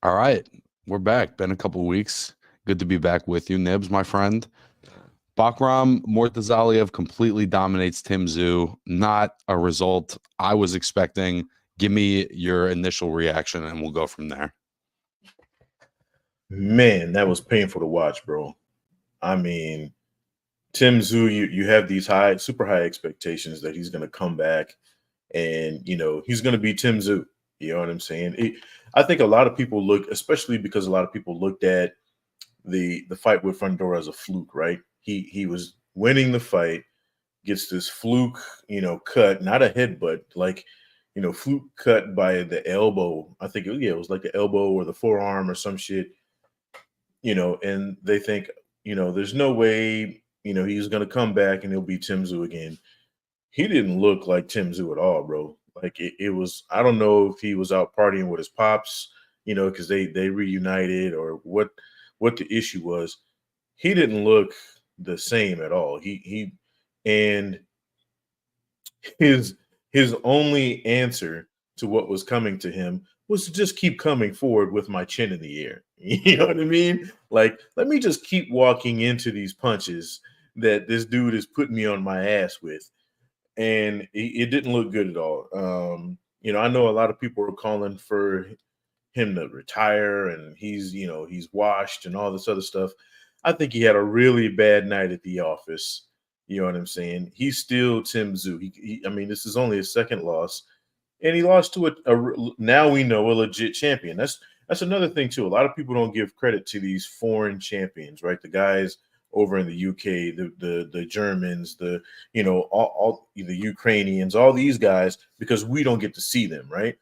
All right, we're back. Been a couple weeks. Good to be back with you, Nibs, my friend. Bakram Murtazaliev completely dominates Tim Tszyu. Not a result I was expecting. Give me your initial reaction, and we'll go from there. Man, that was painful to watch, bro. I mean, Tim Tszyu, you have these super high expectations that he's going to come back and, he's going to be Tim Tszyu. You know what I'm saying? I think a lot of people especially because a lot of people looked at the fight with Fundora as a fluke, right? He was winning the fight, gets this fluke, cut, not a headbutt, like, fluke cut by the elbow. I think it was like the elbow or the forearm or some shit, and they think, there's no way, he's gonna come back and he'll be Tim Tszyu again. He didn't look like Tim Tszyu at all, bro. Like it was, I don't know if he was out partying with his pops, because they reunited or what the issue was. He didn't look the same at all. He and his his only answer to what was coming to him was to just keep coming forward with my chin in the air. You know what I mean? Like, let me just keep walking into these punches that this dude is putting me on my ass with. And it didn't look good at all. I know a lot of people are calling for him to retire and he's washed and all this other stuff. I think he had a really bad night at the office. You know what I'm saying? He's still Tim Tszyu. I mean, this is only his second loss, and he lost to now we know a legit champion. That's another thing too. A lot of people don't give credit to these foreign champions, right? The guys over in the UK, the Germans, all the Ukrainians, all these guys, because we don't get to see them, right?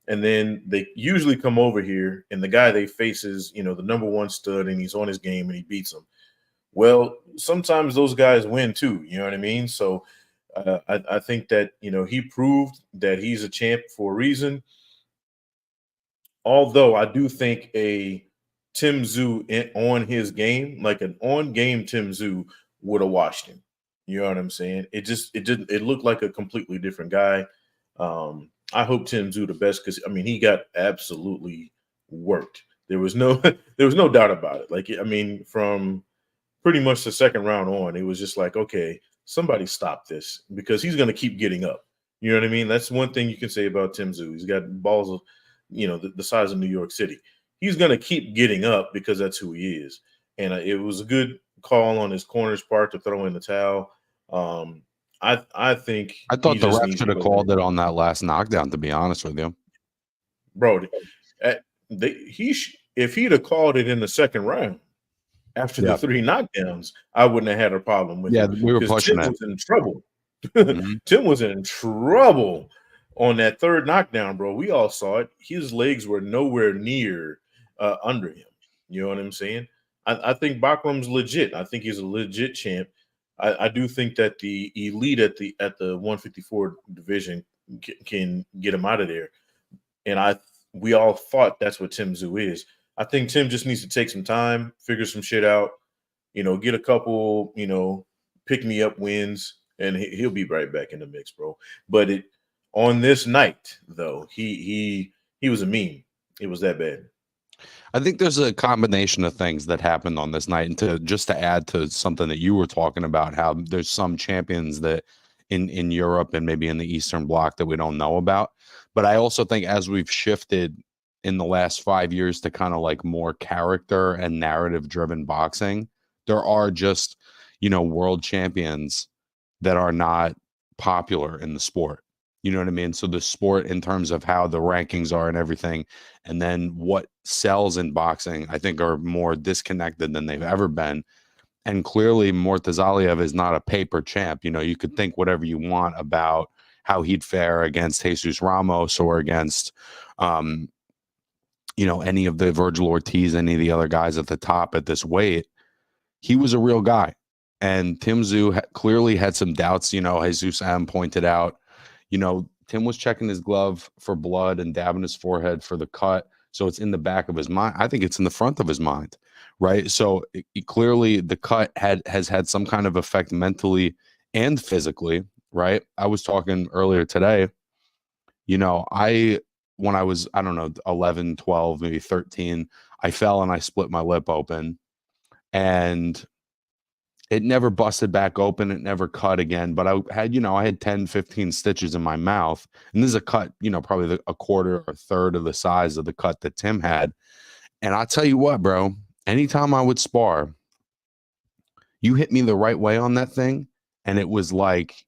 And then they usually come over here, and the guy they face is, the number one stud, and he's on his game, and he beats them. Well, sometimes those guys win too. You know what I mean? So I think that he proved that he's a champ for a reason. Although I do think a Tim Tszyu on his game, like an on game Tim Tszyu, would have washed him. You know what I'm saying? It looked like a completely different guy. I hope Tim Tszyu the best because I mean he got absolutely worked. There was no there was no doubt about it. Like I mean from pretty much the second round on, it was just like, okay, somebody stop this because he's going to keep getting up. You know what I mean? That's one thing you can say about Tim Tszyu. He's got balls of, the size of New York City. He's going to keep getting up because that's who he is. And it was a good call on his corner's part to throw in the towel. I think I thought the ref should have called it on that last knockdown, to be honest with you. Bro, if he'd have called it in the second round, after the 3 knockdowns, I wouldn't have had a problem with it. We were pushing Tim was in trouble. Tim was in trouble on that third knockdown, bro. We all saw it. His legs were nowhere near under him. You know what I'm saying? I think Bakram's legit. I think he's a legit champ. I do think that the elite at the 154 division can get him out of there. And we all thought that's what Tim Tszyu is. I think Tim just needs to take some time, figure some shit out, get a couple, pick me up wins, and he'll be right back in the mix, bro. But on this night, though, he was a meme. It was that bad. I think there's a combination of things that happened on this night, and to add to something that you were talking about, how there's some champions that in Europe and maybe in the Eastern Bloc that we don't know about. But I also think as we've shifted in the last 5 years to kind of like more character and narrative driven boxing, there are just, world champions that are not popular in the sport. You know what I mean? So the sport in terms of how the rankings are and everything, and then what sells in boxing, I think are more disconnected than they've ever been. And clearly Murtazaliev is not a paper champ. You could think whatever you want about how he'd fare against Jesus Ramos or against, any of the Virgil Ortiz, any of the other guys at the top at this weight. He was a real guy. And Tim Tszyu clearly had some doubts. Jesus M pointed out, Tim was checking his glove for blood and dabbing his forehead for the cut. So it's in the back of his mind. I think it's in the front of his mind, right? So clearly the cut has had some kind of effect mentally and physically, right? I was talking earlier today, I when I was, I don't know, 11, 12, maybe 13, I fell and I split my lip open, and it never busted back open. It never cut again, but I had, I had 10, 15 stitches in my mouth, and this is a cut, probably a quarter or a third of the size of the cut that Tim had. And I'll tell you what, bro, anytime I would spar, you hit me the right way on that thing, and it was like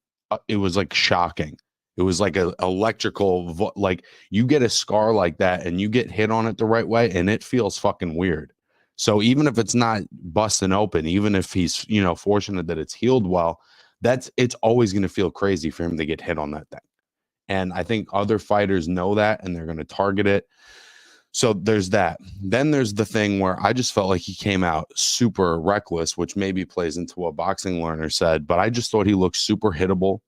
shocking. It was like a electrical, like you get a scar like that and you get hit on it the right way, and it feels fucking weird. So even if it's not busting open, even if he's, fortunate that it's healed well, it's always going to feel crazy for him to get hit on that thing. And I think other fighters know that, and they're going to target it. So there's that. Then there's the thing where I just felt like he came out super reckless, which maybe plays into what Boxing Learner said, but I just thought he looked super hittable.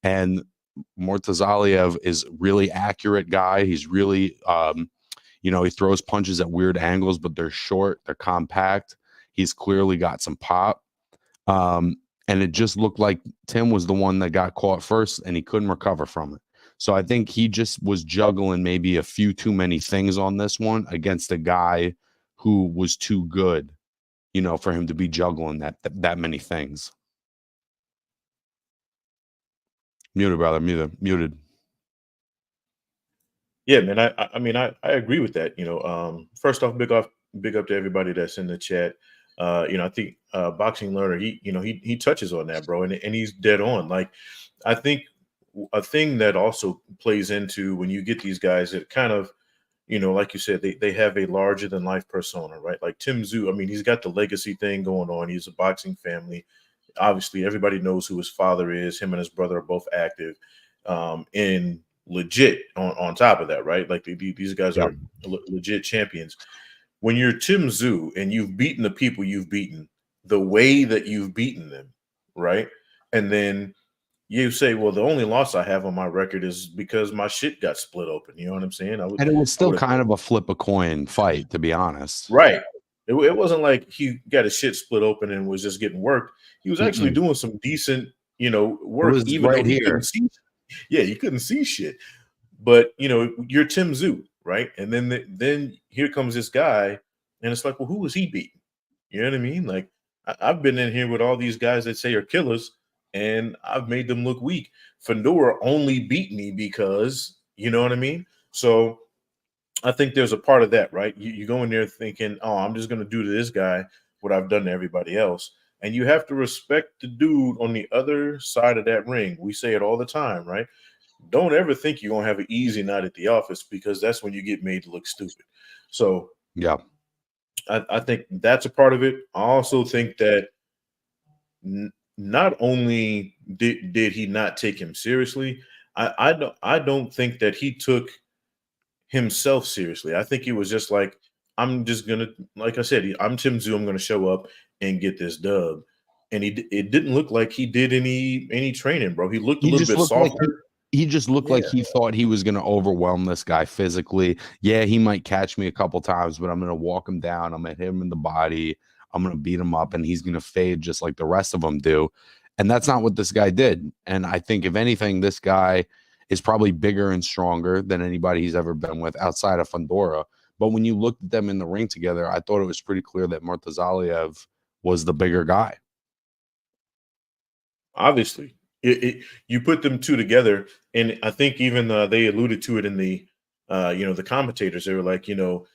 And Murtazaliev is really accurate guy. He's really, he throws punches at weird angles, but they're short, they're compact. He's clearly got some pop. And it just looked like Tim was the one that got caught first, and he couldn't recover from it. So I think he just was juggling maybe a few too many things on this one against a guy who was too good, for him to be juggling that many things. Muted, brother. Muted. Yeah, man. I agree with that. First off, big up to everybody that's in the chat. I think Boxing Learner, he touches on that, bro, and he's dead on. Like, I think a thing that also plays into when you get these guys that kind of, like you said, they have a larger than life persona, right? Like Tim Tszyu, I mean, he's got the legacy thing going on. He's a boxing family. Obviously, everybody knows who his father is. Him and his brother are both active, and legit on top of that, right? Like these guys are legit champions. When you're Tim Tszyu and you've beaten the people you've beaten the way that you've beaten them, right? And then you say, well, the only loss I have on my record is because my shit got split open. You know what I'm saying? And it was still kind of a flip a coin fight, to be honest. Right. It wasn't like he got his shit split open and was just getting worked. He was actually doing some decent, work, even though he couldn't see. Yeah, he couldn't see shit. But you're Tim Tszyu, right? And then here comes this guy, and it's like, well, who was he beating? You know what I mean? Like, I've been in here with all these guys that say are killers, and I've made them look weak. Fedor only beat me because, you know what I mean? So I think there's a part of that, right? You go in there thinking, oh, I'm just going to do to this guy what I've done to everybody else. And you have to respect the dude on the other side of that ring. We say it all the time, right? Don't ever think you're going to have an easy night at the office, because that's when you get made to look stupid. So, yeah, I think that's a part of it. I also think that not only did he not take him seriously, I don't think that he took himself seriously. I think he was just like, I'm just gonna, like I said, I'm Tim Tszyu. I'm gonna show up and get this dub. And it didn't look like he did any training, bro. He looked a little bit softer. He just looked like he thought he was going to overwhelm this guy physically. Yeah, he might catch me a couple times, but I'm going to walk him down. I'm going to hit him in the body. I'm going to beat him up, and he's going to fade just like the rest of them do. And that's not what this guy did. And I think, if anything, this guy is probably bigger and stronger than anybody he's ever been with outside of Fedor. But when you looked at them in the ring together, I thought it was pretty clear that Murtazaliev was the bigger guy. Obviously. You put them two together, and I think even they alluded to it in the the commentators. They were like, you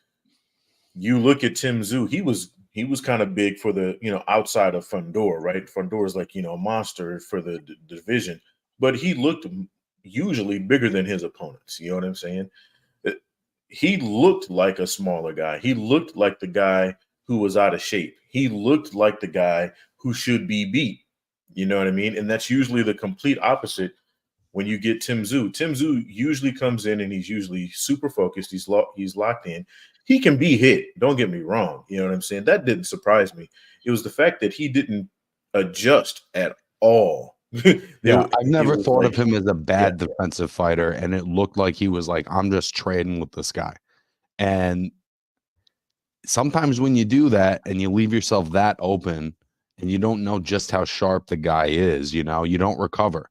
look at Tim Tszyu, he was kind of big for the outside of Fedor, right? Fedor is like a monster for the division, but he looked usually bigger than his opponents. You know what I'm saying? He looked like a smaller guy. He looked like the guy who was out of shape. He looked like the guy who should be beat. You know what I mean? And that's usually the complete opposite when you get Tim Tszyu. Tim Tszyu usually comes in and he's usually super focused. He's locked in. He can be hit. Don't get me wrong. You know what I'm saying? That didn't surprise me. It was the fact that he didn't adjust at all. Yeah, I've never thought of him as a bad defensive fighter, and it looked like he was like, I'm just trading with this guy. And sometimes when you do that and you leave yourself that open, and you don't know just how sharp the guy is, you don't recover.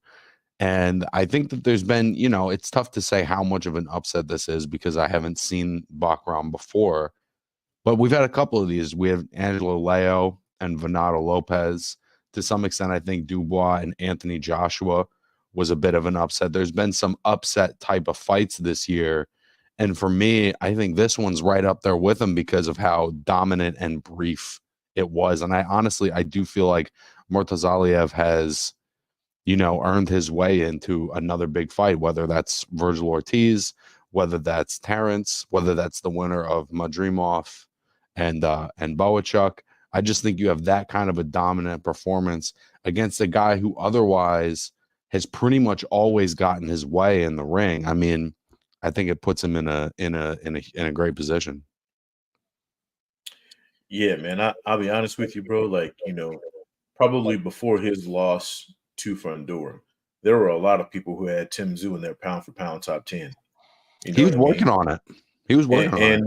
And I think that there's been, you know, it's tough to say how much of an upset this is because I haven't seen Baccaram before. But we've had a couple of these. We have Angelo Leo and Venado Lopez. To some extent, I think Dubois and Anthony Joshua was a bit of an upset. There's been some upset type of fights this year. And for me, I think this one's right up there with them because of how dominant and brief it was. And I honestly, I do feel like Murtazaliev has, you know, earned his way into another big fight, whether that's Virgil Ortiz, whether that's Terrence, whether that's the winner of Madrimov and Boachuk. I just think you have that kind of a dominant performance against a guy who otherwise has pretty much always gotten his way in the ring. I mean, I think it puts him in a great position. Yeah, man. I'll be honest with you, bro. Like, you know, probably before his loss to Fundora, there were a lot of people who had Tim Tszyu in their pound for pound top 10. You He know was what I mean? working on it. He was And working on it.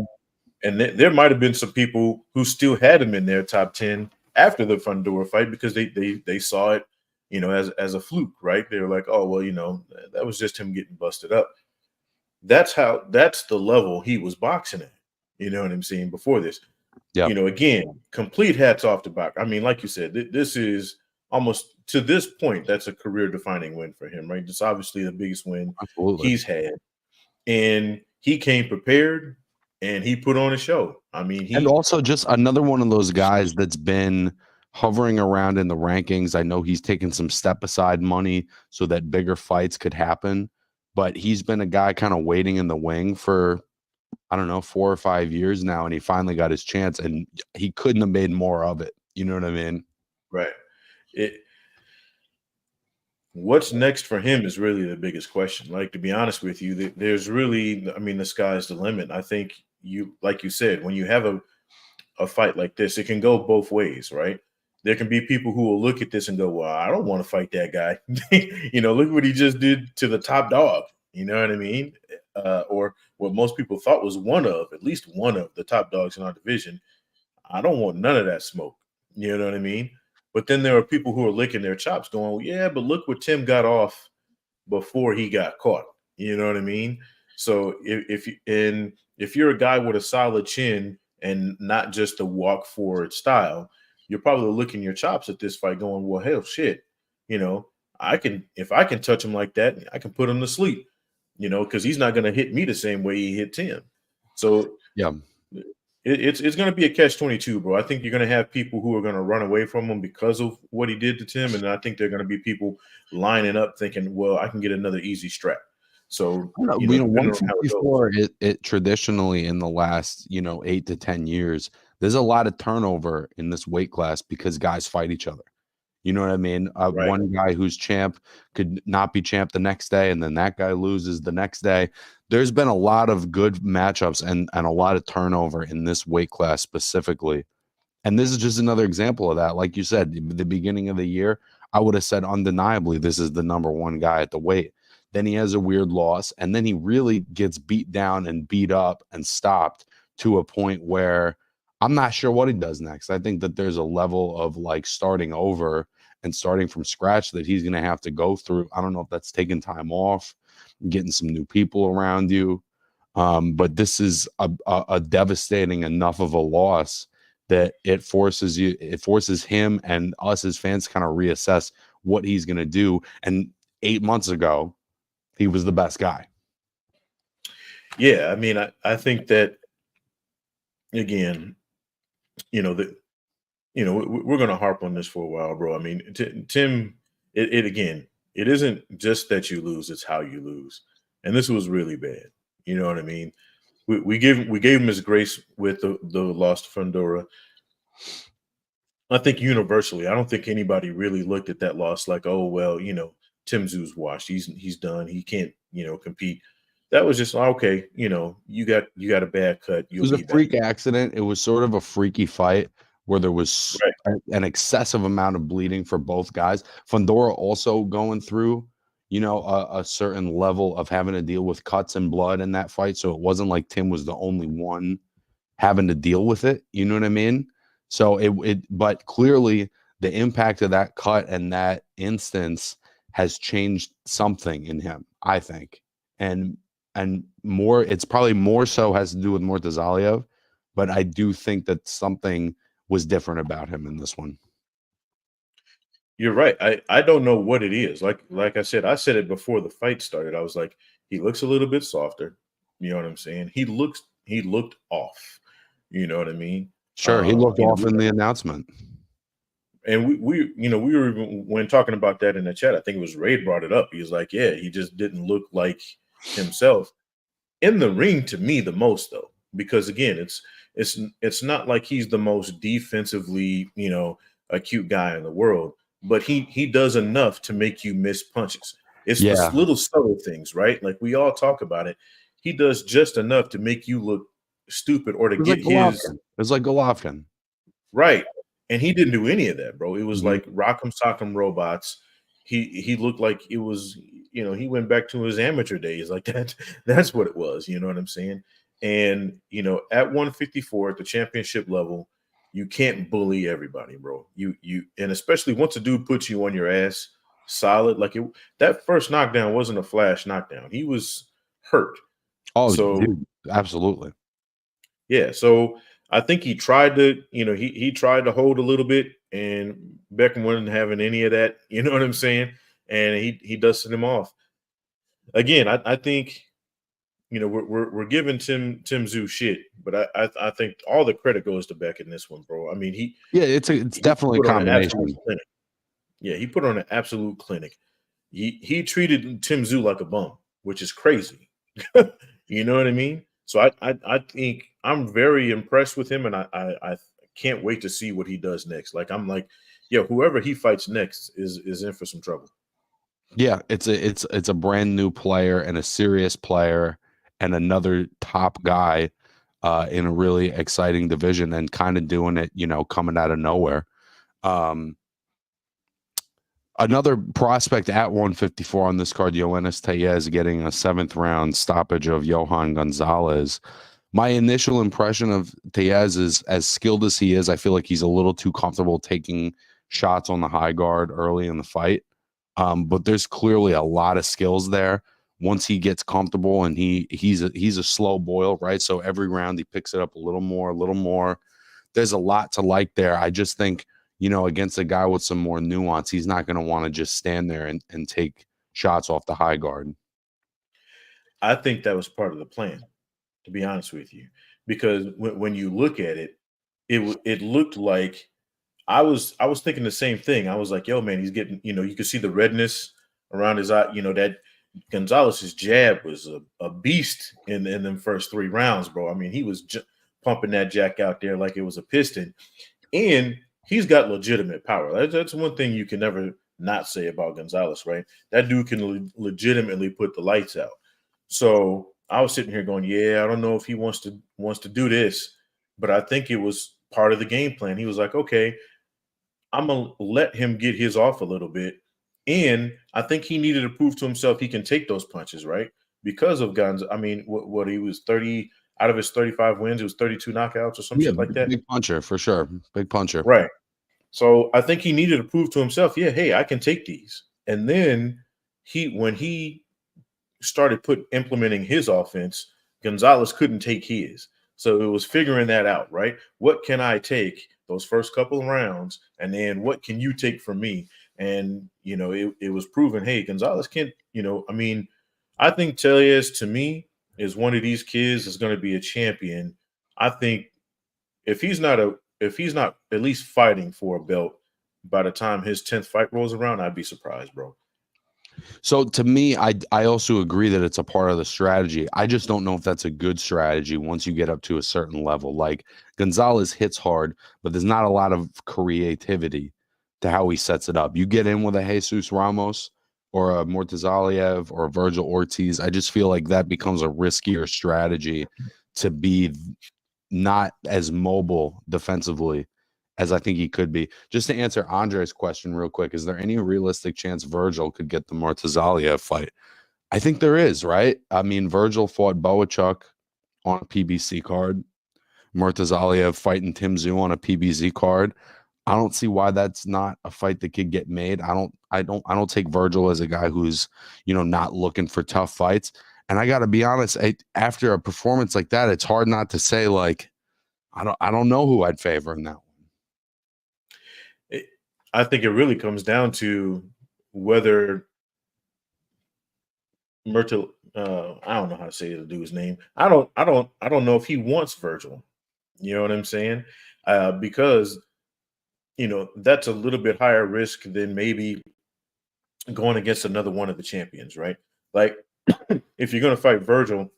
and, there might have been some people who still had him in their top 10 after the Fundora fight because they saw it, you know, as a fluke, right? They were like, oh, well, you know, that was just him getting busted up. That's the level he was boxing at. You know what I'm saying? Before this. Yeah, You know, again, complete hats off to Bach. I mean, like you said, this is almost to this point, that's a career defining win for him, right? It's obviously the biggest win absolutely. he's had. And he came prepared and he put on a show. I mean, And he also just another one of those guys that's been hovering around in the rankings. I know he's taken some step aside money so that bigger fights could happen, but he's been a guy kind of waiting in the wing for, I don't know, 4 or 5 years now, and he finally got his chance, and he couldn't have made more of it. You know what I mean? right. It What's next for him is really the biggest question. Like, to be honest with you, there's really, I mean, the sky's the limit. I think you, like you said, when you have a fight like this, it can go both ways, right? There can be people who will look at this and go, well, I don't want to fight that guy. You know, look what he just did to the top dog. You know what I mean? Or what most people thought was at least one of the top dogs in our division. I don't want none of that smoke. You know what I mean? But then there are people who are licking their chops going, well, yeah, but look what Tim got off before he got caught. You know what I mean? So if you're a guy with a solid chin and not just a walk forward style, you're probably licking your chops at this fight, going, "Well, hell, shit, you know, if I can touch him like that, I can put him to sleep, you know, because he's not going to hit me the same way he hit Tim." So Yeah. it's going to be a catch-22, bro. I think you're going to have people who are going to run away from him because of what he did to Tim, and I think they're going to be people lining up thinking, well, I can get another easy strap. So, I don't you know, know, you know, depending on how it goes. 154, it traditionally in the last, you know, 8 to 10 years, there's a lot of turnover in this weight class because guys fight each other. You know what I mean? Right. One guy who's champ could not be champ the next day, and then that guy loses the next day. There's been a lot of good matchups and a lot of turnover in this weight class specifically. And this is just another example of that. Like you said, the beginning of the year, I would have said undeniably this is the number one guy at the weight. Then he has a weird loss, and then he really gets beat down and beat up and stopped to a point where I'm not sure what he does next. I think that there's a level of like starting over and starting from scratch that he's going to have to go through. I don't know if that's taking time off, getting some new people around you. But this is a devastating enough of a loss that it forces him and us as fans kind of reassess what he's going to do. And 8 months ago, he was the best guy. Yeah. I mean, I think that, again, you know, that, you know, we're going to harp on this for a while, bro. I mean, Tim, again, it isn't just that you lose, it's how you lose. And this was really bad. You know what I mean? We gave him his grace with the loss to Fundora. I think universally, I don't think anybody really looked at that loss like, oh well, you know, Tim Tszyu's washed. He's done. He can't, you know, compete. That was just okay. You know, you got a bad cut. It You'll was a be back. freak accident. It was sort of a freaky fight where there was Right. an excessive amount of bleeding for both guys. Fundora also going through, you know, a certain level of having to deal with cuts and blood in that fight. So it wasn't like Tim was the only one having to deal with it. You know what I mean? So but clearly the impact of that cut and that instance has changed something in him, I think. And more, it's probably more so has to do with Murtazaliev, but I do think that something was different about him in this one. You're right. I don't know what it is. Like I said it before the fight started. I was like, he looks a little bit softer. You know what I'm saying? He looked off. You know what I mean? Sure, he looked You know, off in the announcement. and we were even when talking about that in the chat. I think it was Ray brought it up. He was like, yeah, he just didn't look like himself in the ring to me the most though, because again, it's not like he's the most defensively, acute guy in the world, but he does enough to make you miss punches. It's the Yeah, little subtle things, right? Like we all talk about it. He does just enough to make you look stupid or to it was like get his Golovkin. It was like Golovkin. right. And he didn't do any of that, bro. It was Mhm. like Rock'em Sock'em Robots. He looked like it was, he went back to his amateur days. Like that. That's what it was. You know what I'm saying? And at 154 at the championship level, you can't bully everybody, bro. And especially once a dude puts you on your ass solid, like that first knockdown wasn't a flash knockdown. He was hurt. Oh, So dude, absolutely. yeah, so I think he tried to, he tried to hold a little bit, and Beckham wasn't having any of that. You know what I'm saying? And he dusted him off. Again, I think we're giving Tszyu shit, but I think all the credit goes to Beck in this one, bro. I mean Yeah, it's he definitely a put on an absolute combination. clinic. Yeah, he put on an absolute clinic. He treated Tszyu like a bum, which is crazy. You know what I mean? So I think I'm very impressed with him, and I can't wait to see what he does next. Like I'm like, yeah, whoever he fights next is in for some trouble. Yeah, it's a brand new player and a serious player and another top guy in a really exciting division and kind of doing it, coming out of nowhere. Um, Another prospect at 154 on this card, Yoenis Tellez, getting a seventh round stoppage of Johan Gonzalez. My initial impression of Tellez is, as skilled as he is, I feel like he's a little too comfortable taking shots on the high guard early in the fight. But there's clearly a lot of skills there. Once he gets comfortable, and he's a slow boil, right? So every round he picks it up a little more, a little more. There's a lot to like there. I just think, against a guy with some more nuance, he's not going to want to just stand there and take shots off the high guard. I think that was part of the plan, to be honest with you, because when you look at it, it looked like I was thinking the same thing. I was like, yo, man, he's getting, you could see the redness around his eye. That Gonzalez's jab was a beast in them first 3 rounds, bro. I mean, he was pumping that jack out there like it was a piston, and he's got legitimate power. That's one thing you can never not say about Gonzalez, right? That dude can legitimately put the lights out. So I was sitting here going, yeah, I don't know if he wants to do this, but I think it was part of the game plan. He was like, okay, I'm gonna let him get his off a little bit, and I think he needed to prove to himself he can take those punches, right? Because of Guns, I mean, what he was 30 out of his 35 wins, it was 32 knockouts or some Yeah, shit like that, big puncher for sure. Big puncher. right? So I think he needed to prove to himself, yeah, hey, I can take these. And then when he started implementing his offense, Gonzalez couldn't take his. So it was figuring that out, right? What can I take those first couple of rounds, and then what can you take from me? And it was proven, hey, Gonzalez can't. I mean, I think Tellez to me is one of these kids that's going to be a champion. I think if he's not at least fighting for a belt by the time his 10th fight rolls around, I'd be surprised, bro. So to me, I also agree that it's a part of the strategy. I just don't know if that's a good strategy once you get up to a certain level. Like Gonzalez hits hard, but there's not a lot of creativity to how he sets it up. You get in with a Jesus Ramos or a Murtazaliev or a Virgil Ortiz, I just feel like that becomes a riskier strategy to be not as mobile defensively as I think he could be. Just to answer Andre's question real quick, is there any realistic chance Virgil could get the Murtazaliev fight? I think there is, right? I mean, Virgil fought Boachuk on a PBC card. Murtazaliev fighting Tszyu on a PBZ card. I don't see why that's not a fight that could get made. I don't take Virgil as a guy who's, not looking for tough fights. And I got to be honest, after a performance like that, it's hard not to say like I don't know who I'd favor in that one. I think it really comes down to whether Myrtle, I don't know how to say the dude's name. I don't know if he wants Virgil. You know what I'm saying? Because that's a little bit higher risk than maybe going against another one of the champions, right? Like, if you're going to fight Virgil,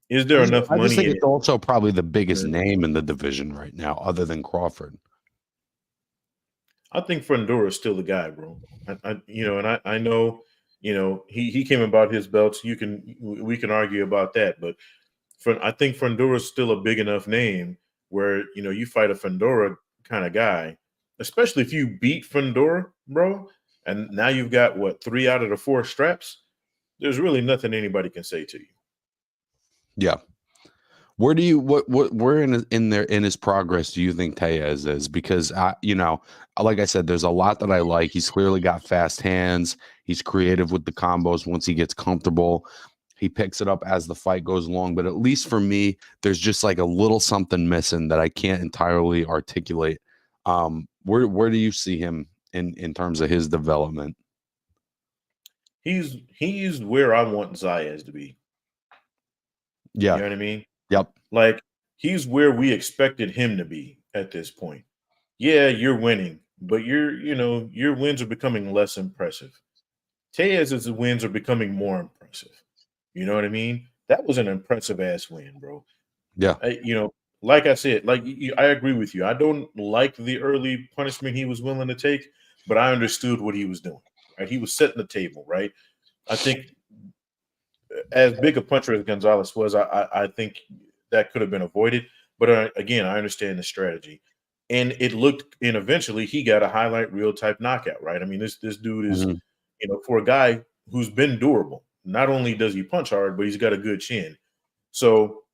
is there enough I just money think in it's it? also probably the biggest name in the division right now, other than Crawford. I think Fundora is still the guy, bro. I know, he came about his belts. We can argue about that, but I think Fundora is still a big enough name where you fight a Fundora kind of guy, especially if you beat Fundora, bro, and now you've got what 3 out of the 4 straps. There's really nothing anybody can say to you. Yeah. Where do you where in his progress do you think Tellez is? Because like I said, there's a lot that I like. He's clearly got fast hands. He's creative with the combos once he gets comfortable. He picks it up as the fight goes along. But at least for me, there's just like a little something missing that I can't entirely articulate. Where do you see him in terms of his development? He's where I want Zayas to be. You Yeah. know what I mean? Yep. Like, he's where we expected him to be at this point. Yeah, you're winning, but your wins are becoming less impressive. Tellez's wins are becoming more impressive. You know what I mean? That was an impressive ass win, bro. Yeah. Like I said, I agree with you. I don't like the early punishment he was willing to take, but I understood what he was doing. Right? He was setting the table. Right? I think as big a puncher as Gonzalez was, I think that could have been avoided. But again, I understand the strategy, and eventually he got a highlight reel type knockout. Right? I mean, this dude is, Mhm. for a guy who's been durable. Not only does he punch hard, but he's got a good chin. So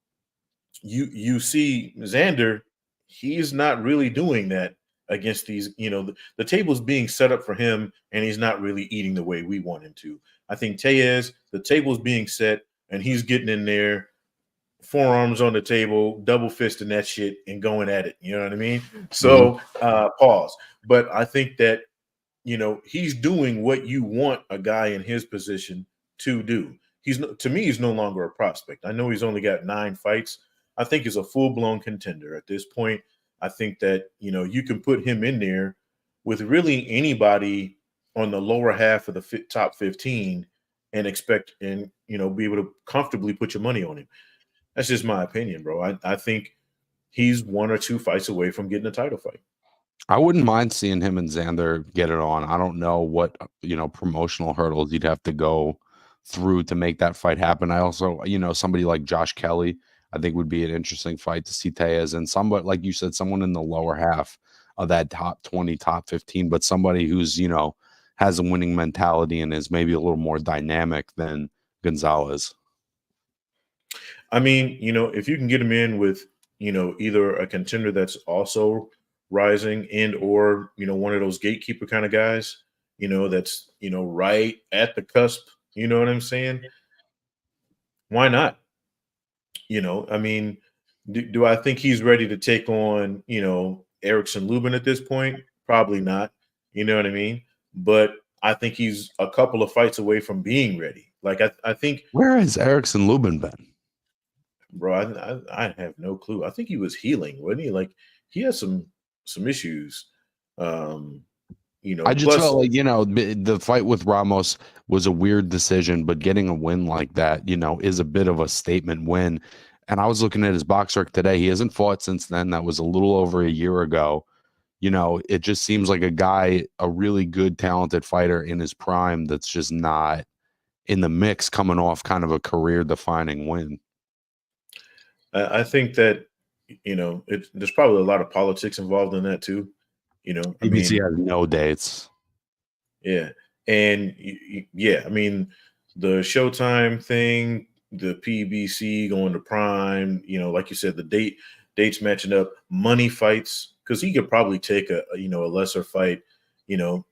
you see Xander, he's not really doing that against these. The table's being set up for him, and he's not really eating the way we want him to. I think Tellez, the table's being set, and he's getting in there, forearms on the table, double fisting that shit, and going at it. You know what I mean? So pause. But I think that he's doing what you want a guy in his position to do. To me, he's no longer a prospect. I know he's only got 9 fights. I think he's a full-blown contender at this point. I think that you can put him in there with really anybody on the lower half of the top 15 and expect and be able to comfortably put your money on him. That's just my opinion, bro. I think he's 1 or 2 fights away from getting a title fight. I wouldn't mind seeing him and Xander get it on. I don't know what, promotional hurdles you'd have to go through to make that fight happen. I also, somebody like Josh Kelly, I think would be an interesting fight to see Tellez and somebody, like you said, someone in the lower half of that top 20, top 15, but somebody who's, has a winning mentality and is maybe a little more dynamic than Gonzalez. I mean, if you can get him in with, either a contender that's also rising and or, one of those gatekeeper kind of guys, that's, right at the cusp, you know what I'm saying? Why not? I mean, do I think he's ready to take on, Erickson Lubin at this point? Probably not. You know what I mean? But I think he's a couple of fights away from being ready. Like, I think, Where has Erickson Lubin been? bro, I have no clue. I think he was healing, wasn't he? Like, he has some issues. Um, I just plus, felt like, the fight with Ramos was a weird decision, but getting a win like that, is a bit of a statement win. And I was looking at his box rec today. He hasn't fought since then. That was a little over a year ago. It just seems like a guy, a really good, talented fighter in his prime that's just not in the mix coming off kind of a career defining win. I think that, there's probably a lot of politics involved in that too. I ABC mean, has no dates. yeah. And yeah, I mean, the Showtime thing, the PBC going to Prime, like you said, the date, dates matching up, money fights, because he could probably take a lesser fight,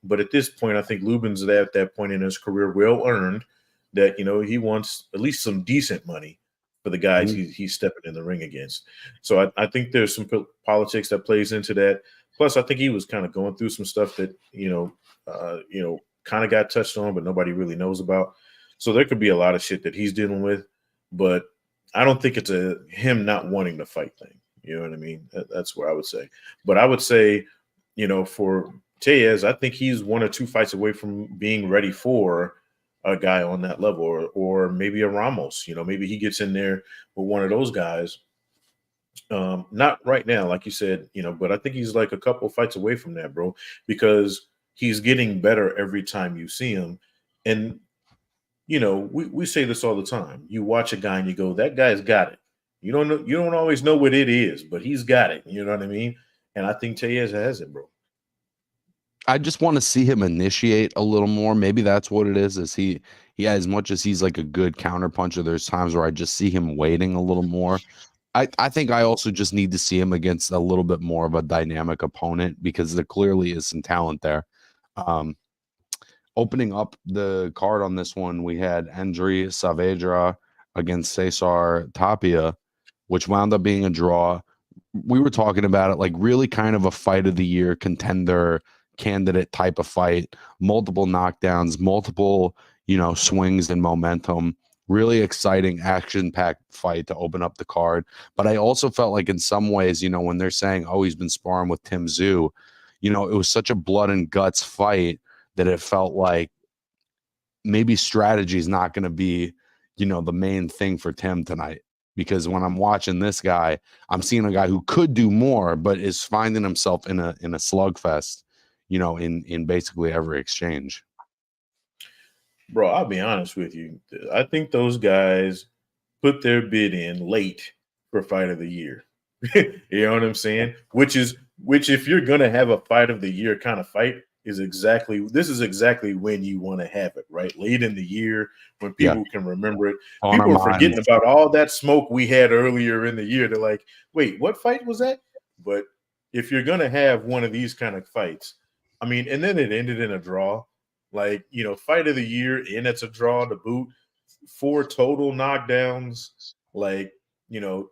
But at this point, I think Lubin's at that point in his career, well earned, that he wants at least some decent money for the guys he's stepping in the ring against. So I think there's some politics that plays into that. Plus, I think he was kind of going through some stuff that kind of got touched on, but nobody really knows about. So there could be a lot of shit that he's dealing with, but I don't think it's him not wanting to fight thing. You know what I mean? That's what I would say. But I would say, for Tellez, I think he's 1 or 2 fights away from being ready for a guy on that level, or maybe a Ramos. Maybe he gets in there with one of those guys. Not right now, like you said, but I think he's like a couple fights away from that, bro, because he's getting better every time you see him. And, we say this all the time. You watch a guy and you go, that guy's got it. You don't always know what it is, but he's got it. You know what I mean? And I think Tellez has it, bro. I just want to see him initiate a little more. Maybe that's what it is he as much as he's like a good counterpuncher, there's times where I just see him waiting a little more. I think I also just need to see him against a little bit more of a dynamic opponent, because there clearly is some talent there. Opening up the card on this one, we had Andrei Saavedra against Cesar Tapia, which wound up being a draw. We were talking about it like really kind of a fight of the year contender candidate type of fight, multiple knockdowns, multiple, swings and momentum, really exciting action-packed fight to open up the card. But I also felt like in some ways, when they're saying, oh, he's been sparring with Tszyu, it was such a blood and guts fight that it felt like maybe strategy is not going to be, the main thing for Tim tonight. Because when I'm watching this guy, I'm seeing a guy who could do more, but is finding himself in a slugfest, in basically every exchange. Bro, I'll be honest with you. I think those guys put their bid in late for fight of the year. You know what I'm saying? Which if you're gonna have a fight of the year kind of fight, this is exactly when you want to have it, right? Late in the year when people can remember it. People are forgetting about all that smoke we had earlier in the year. They're like, wait, what fight was that? But if you're gonna have one of these kind of fights, I mean, and then it ended in a draw. Like, fight of the year, and it's a draw to boot. 4 total knockdowns. Like,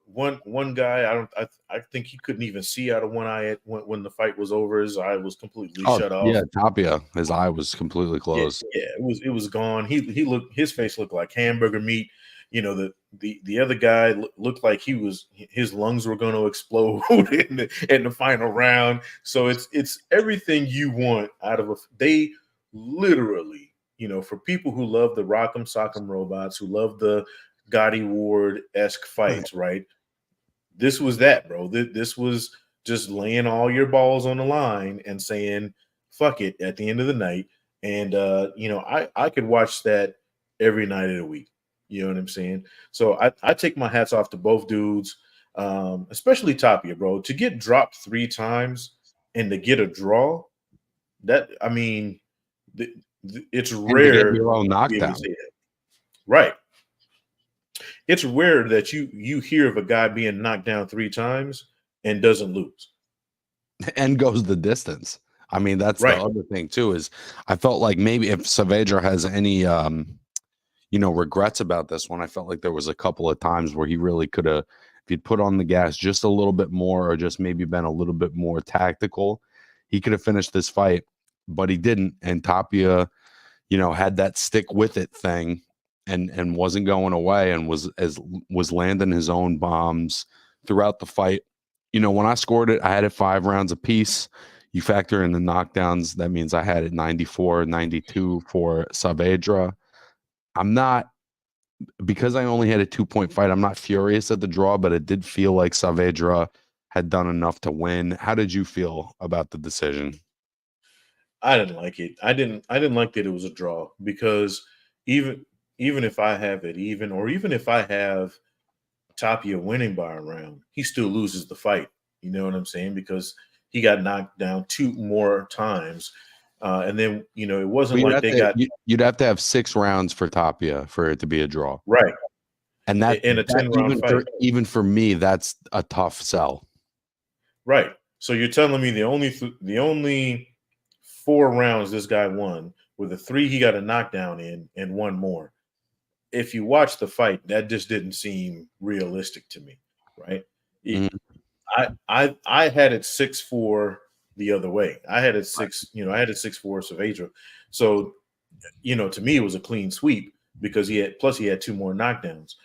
one guy, I think he couldn't even see out of one eye when the fight was over. His eye was completely shut off. Yeah, Tapia, his eye was completely closed. Yeah, it was gone. His face looked like hamburger meat. The other guy looked like his lungs were going to explode in the final round. So it's everything you want out of they literally, for people who love the Rock'em Sock'em Robots, who love the Gotti Ward-esque fights, right? This was that, bro. This was just laying all your balls on the line and saying, fuck it at the end of the night. And, I could watch that every night of the week. You know what I'm saying? So I take my hats off to both dudes, especially Tapia, bro. To get dropped 3 times and to get a draw, it's rare. Your own knockdown. Right. It's rare that you hear of a guy being knocked down 3 times and doesn't lose. And goes the distance. I mean, that's the other thing too, is I felt like maybe if Saavedra has any regrets about this one, I felt like there was a couple of times where he really could have, if he'd put on the gas just a little bit more, or just maybe been a little bit more tactical, he could have finished this fight, but he didn't. And Tapia, had that stick with it thing and wasn't going away, and was landing his own bombs throughout the fight. When I scored it, I had it 5 rounds apiece. You factor in the knockdowns, that means I had it 94-92 for Saavedra. I'm not, because I only had a 2-point fight, I'm not furious at the draw, but it did feel like Saavedra had done enough to win. How did you feel about the decision? I didn't like it. I didn't like that it was a draw, because even if I have it even, or even if I have Tapia winning by a round, he still loses the fight. You know what I'm saying? Because he got knocked down 2 more times. And then, it wasn't like they got. You'd have to have 6 rounds for Tapia for it to be a draw. Right. And that, in a that 10-round fight. even for me, that's a tough sell. Right. So you're telling me the only 4 rounds this guy won were the 3 he got a knockdown in and 1 more. If you watch the fight, that just didn't seem realistic to me, right? Mhm. I had it 6-4 the other way. I had it 6-4 Saavedra. So, to me it was a clean sweep because he had 2 more knockdowns.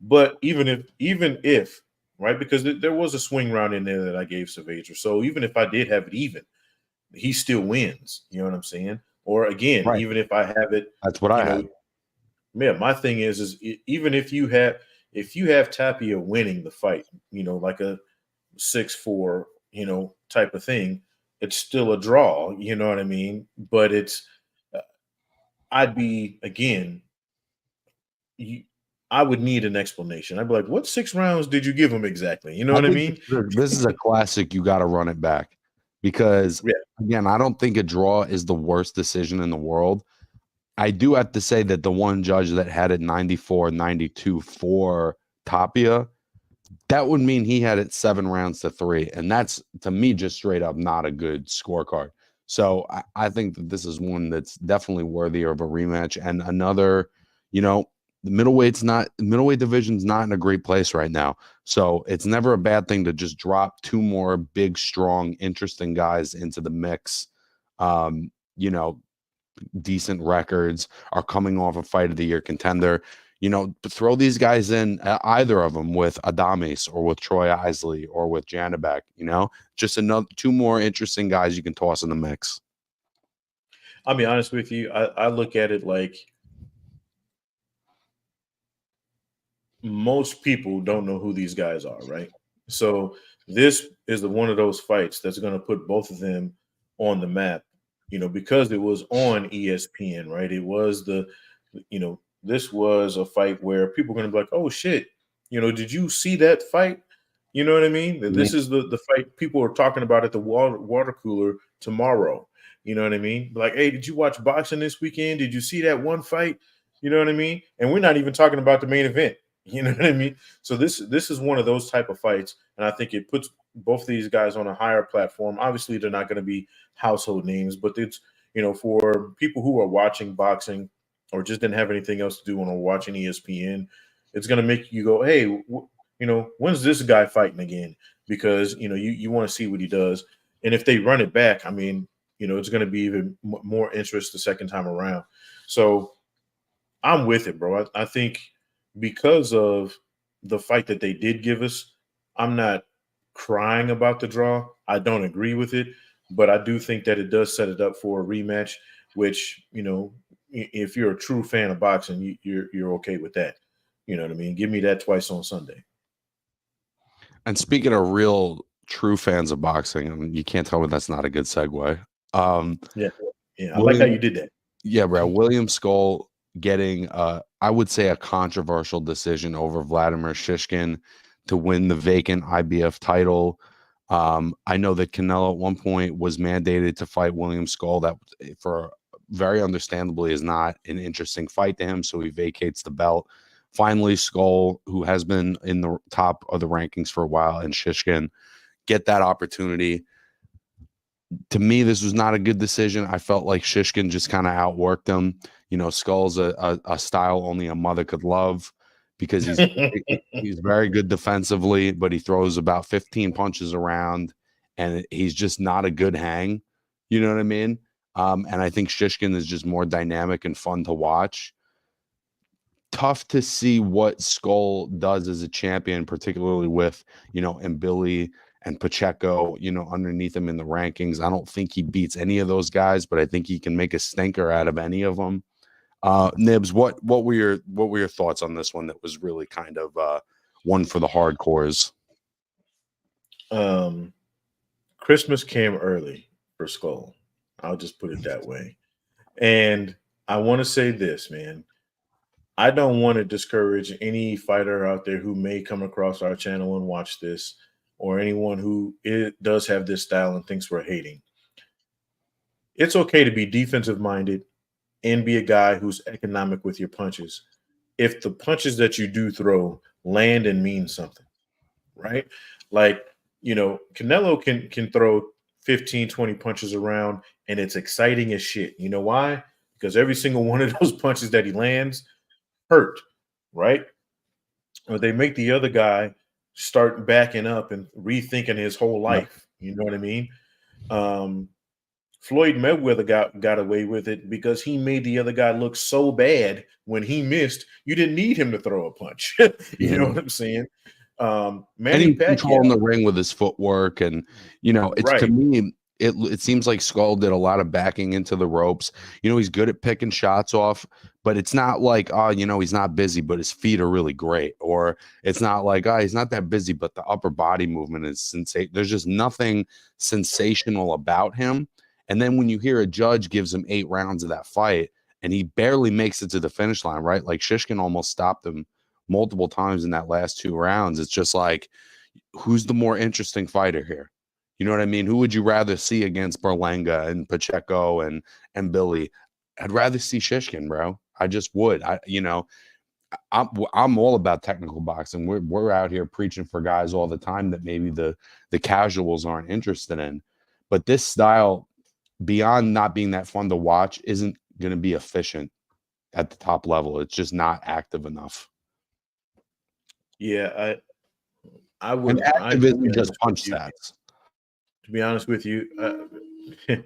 But even if right, because there was a swing round in there that I gave Saavedra. So even if I did have it even, he still wins. You know what I'm saying? Or again, Right. even if I have it, That's what I had. yeah, my thing is even if you have Tapia winning the fight, like a 6-4, type of thing, it's still a draw. You know what I mean? But uh, I'd be again. I would need an explanation. I'd be like, "What 6 rounds did you give him exactly?" You know I what I think mean? this is a classic. You got to run it back because, Yeah. again, I don't think a draw is the worst decision in the world. I do have to say that the one judge that had it 94-92 for Tapia, that would mean he had it 7 rounds to 3. And that's, to me, just straight up not a good scorecard. So I think that this is one that's definitely worthier of a rematch. And another, the middleweight division's not in a great place right now. So it's never a bad thing to just drop 2 more big, strong, interesting guys into the mix. Um, decent records, are coming off a fight of the year contender. Throw these guys in, either of them with Adames or with Troy Isley or with Janabek, just another 2 more interesting guys you can toss in the mix. I'll be honest with you. I look at it like most people don't know who these guys are, right? So this is one of those fights that's going to put both of them on the map, because it was on ESPN, right? It was this was a fight where people are going to be like, oh shit, did you see that fight? You know what I mean? This is the fight people are talking about at the water cooler tomorrow. You know what I mean? Like, hey, did you watch boxing this weekend? Did you see that one fight? You know what I mean? And we're not even talking about the main event. You know what I mean? So this is one of those type of fights, and I think it puts both of these guys on a higher platform. Obviously, they're not going to be household names, but it's for people who are watching boxing or just didn't have anything else to do when they're watching ESPN, it's going to make you go, hey, when's this guy fighting again? Because you want to see what he does, and if they run it back, I mean, it's going to be even more interest the second time around. So I'm with it, bro. I think because of the fight that they did give us, I'm not crying about the draw. I don't agree with it, but I do think that it does set it up for a rematch, which, if you're a true fan of boxing, you're okay with that. You know what I mean? Give me that twice on Sunday. And speaking of real true fans of boxing, I mean, you can't tell me that's not a good segue. Yeah. Yeah. I like how you did that. Yeah, bro. William Scull getting, I would say, a controversial decision over Vladimir Shishkin to win the vacant IBF title. I know that Canelo at one point was mandated to fight William Scull. That, for very understandably, is not an interesting fight to him, so he vacates the belt. Finally, Scull, who has been in the top of the rankings for a while, and Shishkin get that opportunity. To me, this was not a good decision. I felt like Shishkin just kind of outworked him. Skull's a style only a mother could love because he's very good defensively, but he throws about 15 punches around, and he's just not a good hang. You know what I mean? And I think Shishkin is just more dynamic and fun to watch. Tough to see what Scull does as a champion, particularly with, and Billy and Pacheco, underneath him in the rankings. I don't think he beats any of those guys, but I think he can make a stinker out of any of them. Nibs, what were your thoughts on this one that was really kind of one for the hardcores? Christmas came early for Scull. I'll just put it that way. And I want to say this, man. I don't want to discourage any fighter out there who may come across our channel and watch this, or anyone who does have this style and thinks we're hating. It's okay to be defensive minded and be a guy who's economic with your punches. if the punches that you do throw land and mean something, right? Like, Canelo can throw 15, 20 punches around and it's exciting as shit. You know why? Because every single one of those punches that he lands hurt, right? Or they make the other guy start backing up and rethinking his whole Yep. life. You know what I mean? Um, Floyd Mayweather got away with it because he made the other guy look so bad when he missed. You didn't need him to throw a punch. You know what I'm saying? And Manny he's controlling Pacquiao, the ring with his footwork, and it's to right? me, it seems like Skull did a lot of backing into the ropes. He's good at picking shots off, but it's not like, he's not busy, but his feet are really great, or it's not like, he's not that busy, but the upper body movement is sensational. There's just nothing sensational about him. And then when you hear a judge gives him 8 rounds of that fight, and he barely makes it to the finish line, right? Like Shishkin almost stopped him multiple times in that last 2 rounds. It's just like, who's the more interesting fighter here? You know what I mean? Who would you rather see against Berlanga and Pacheco and Billy? I'd rather see Shishkin, bro. I just would. I'm all about technical boxing. We're out here preaching for guys all the time that maybe the casuals aren't interested in. But this style, beyond not being that fun to watch, isn't going to be efficient at the top level. It's just not active enough. Yeah, I And would. active To be isn't just honest with punch you, stats.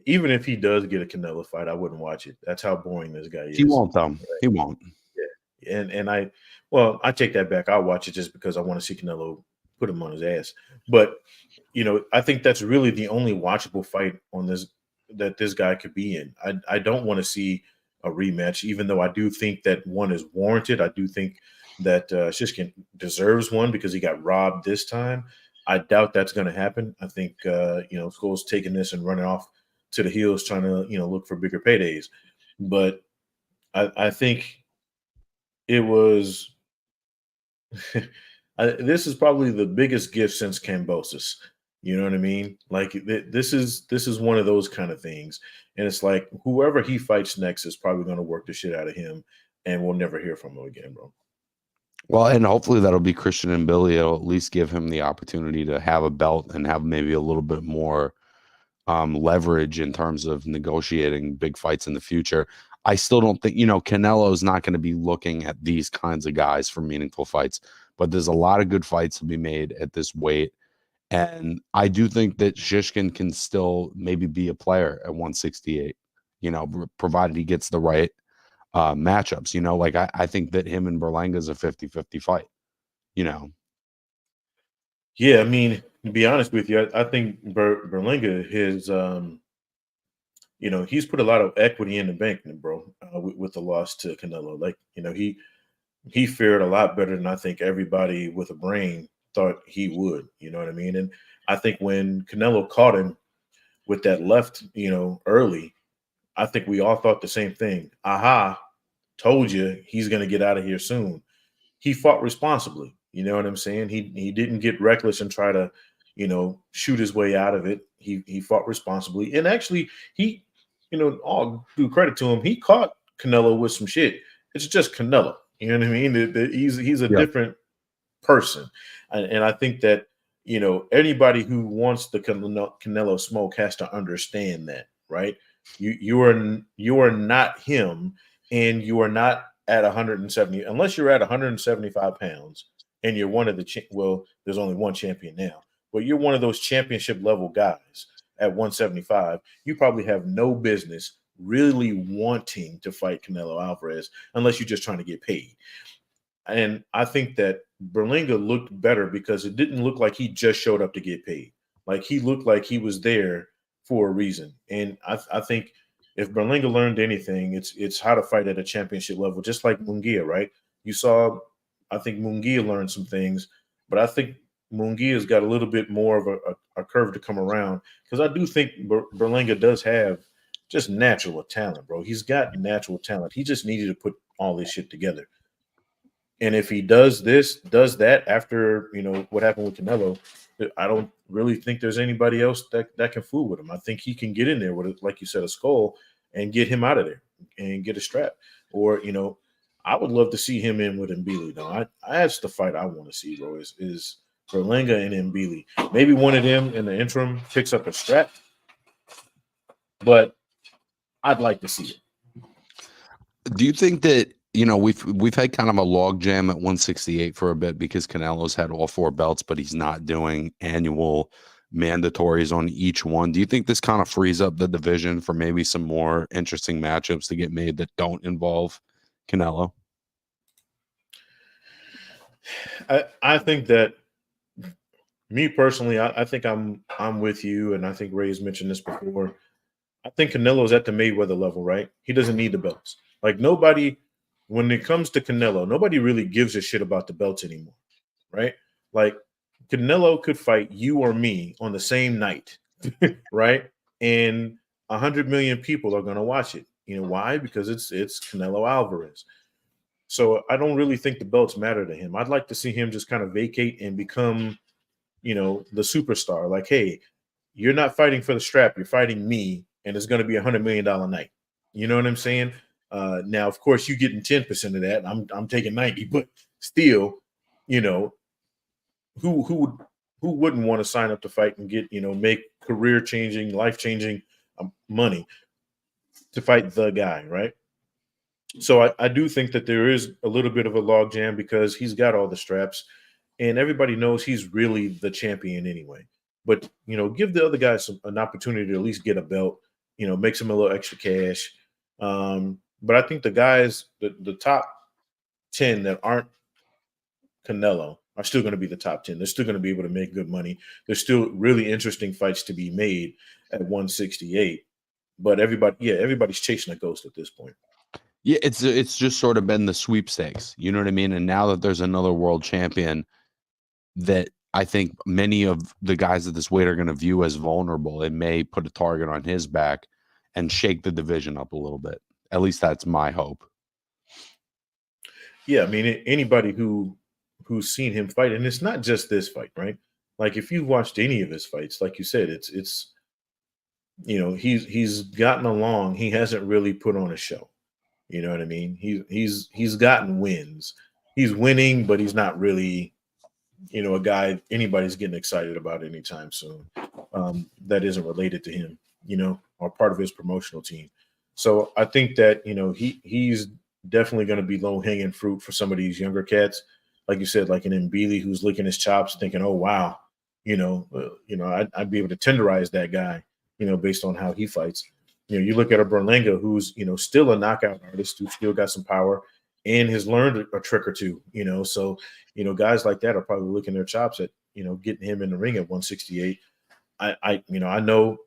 Even if he does get a Canelo fight, I wouldn't watch it. That's how boring this guy He is. won't, though. He won't. Yeah, I take that back. I'll watch it just because I want to see Canelo put him on his ass. But I think that's really the only watchable fight on this guy could be in. I don't want to see a rematch, even though I do think that one is warranted. I do think that Shishkin deserves one because he got robbed this time. I doubt that's going to happen. I think Skull's taking this and running off to the hills, trying to look for bigger paydays. But I think it was. This is probably the biggest gift since Cambosis. You know what I mean? Like this is one of those kind of things, and it's like whoever he fights next is probably going to work the shit out of him, and we'll never hear from him again, bro. Well, and hopefully that'll be Christian and Billy. It'll at least give him the opportunity to have a belt and have maybe a little bit more leverage in terms of negotiating big fights in the future. I still don't think, Canelo's not going to be looking at these kinds of guys for meaningful fights, but there's a lot of good fights to be made at this weight. And I do think that Shishkin can still maybe be a player at 168, provided he gets the right matchups. Like I think that him and Berlanga is a 50-50 fight, Yeah, I mean, to be honest with you, I think Berlinga he's put a lot of equity in the bank, bro, with the loss to Canelo. Like, he fared a lot better than I think everybody with a brain thought he would. You know what I mean? And I think when Canelo caught him with that left, early, I think we all thought the same thing. Aha, told you he's going to get out of here soon. He fought responsibly. You know what I'm saying? He didn't get reckless and try to, shoot his way out of it. He fought responsibly. And actually, all due credit to him, he caught Canelo with some shit. It's just Canelo. You know what I mean? He's a Yeah. different person. And I think that, anybody who wants the Canelo smoke has to understand that, right? You are not him, and you are not at 170 unless you're at 175 pounds and you're one of the there's only one champion now, but you're one of those championship level guys at 175. You probably have no business really wanting to fight Canelo Alvarez unless you're just trying to get paid. And I think that Berlinga looked better because it didn't look like he just showed up to get paid. Like he looked like he was there for a reason. And I think if Berlinga learned anything, it's how to fight at a championship level, just like Munguia, right? You saw, I think Munguia learned some things, but I think Munguia's got a little bit more of a curve to come around because I do think Berlinga does have just natural talent, bro. He's got natural talent. He just needed to put all this shit together. And if he does that after, what happened with Canelo, I don't really think there's anybody else that can fool with him. I think he can get in there with, like you said, a Skull and get him out of there and get a strap. Or, I would love to see him in with Mbili, though. That's the fight I want to see, bro. Is Berlanga and Mbili. Maybe one of them in the interim picks up a strap, but I'd like to see it. Do you think that, you know, we've had kind of a log jam at 168 for a bit because Canelo's had all 4 belts, but he's not doing annual mandatories on each one. Do you think this kind of frees up the division for maybe some more interesting matchups to get made that don't involve Canelo? I think that, me personally, I think I'm with you, and I think Ray's mentioned this before. I think Canelo's at the Mayweather level, right? He doesn't need the belts. Like, nobody, when it comes to Canelo, nobody really gives a shit about the belts anymore, right? Like, Canelo could fight you or me on the same night, right? And 100 million people are going to watch it. You know why? Because it's Canelo Alvarez. So I don't really think the belts matter to him. I'd like to see him just kind of vacate and become, the superstar. Like, hey, you're not fighting for the strap, you're fighting me, and it's going to be $100 million night. You know what I'm saying? Now, of course, you getting 10% of that. I'm taking 90, but still, who wouldn't want to sign up to fight and get, make career changing, life changing money to fight the guy, right? So I do think that there is a little bit of a logjam because he's got all the straps, and everybody knows he's really the champion anyway. But give the other guys an opportunity to at least get a belt. Make some a little extra cash. But I think the guys, the top 10 that aren't Canelo, are still going to be the top 10. They're still going to be able to make good money. There's still really interesting fights to be made at 168. But everybody's chasing a ghost at this point. Yeah, it's just sort of been the sweepstakes. You know what I mean? And now that there's another world champion that I think many of the guys at this weight are going to view as vulnerable, it may put a target on his back and shake the division up a little bit. At least that's my hope. Yeah, I mean, anybody who's seen him fight, and it's not just this fight, right? Like, if you've watched any of his fights, like you said, it's he's gotten along. He hasn't really put on a show. You know what I mean? He's gotten wins. He's winning, but he's not really, a guy anybody's getting excited about anytime soon. That isn't related to him, or part of his promotional team. So I think that he's definitely going to be low hanging fruit for some of these younger cats, like you said, like an Mbili who's licking his chops, thinking, "Oh wow, I'd be able to tenderize that guy, based on how he fights." You look at a Berlanga who's, still a knockout artist who still got some power and has learned a trick or two, So, guys like that are probably licking their chops at, getting him in the ring at 168. I know,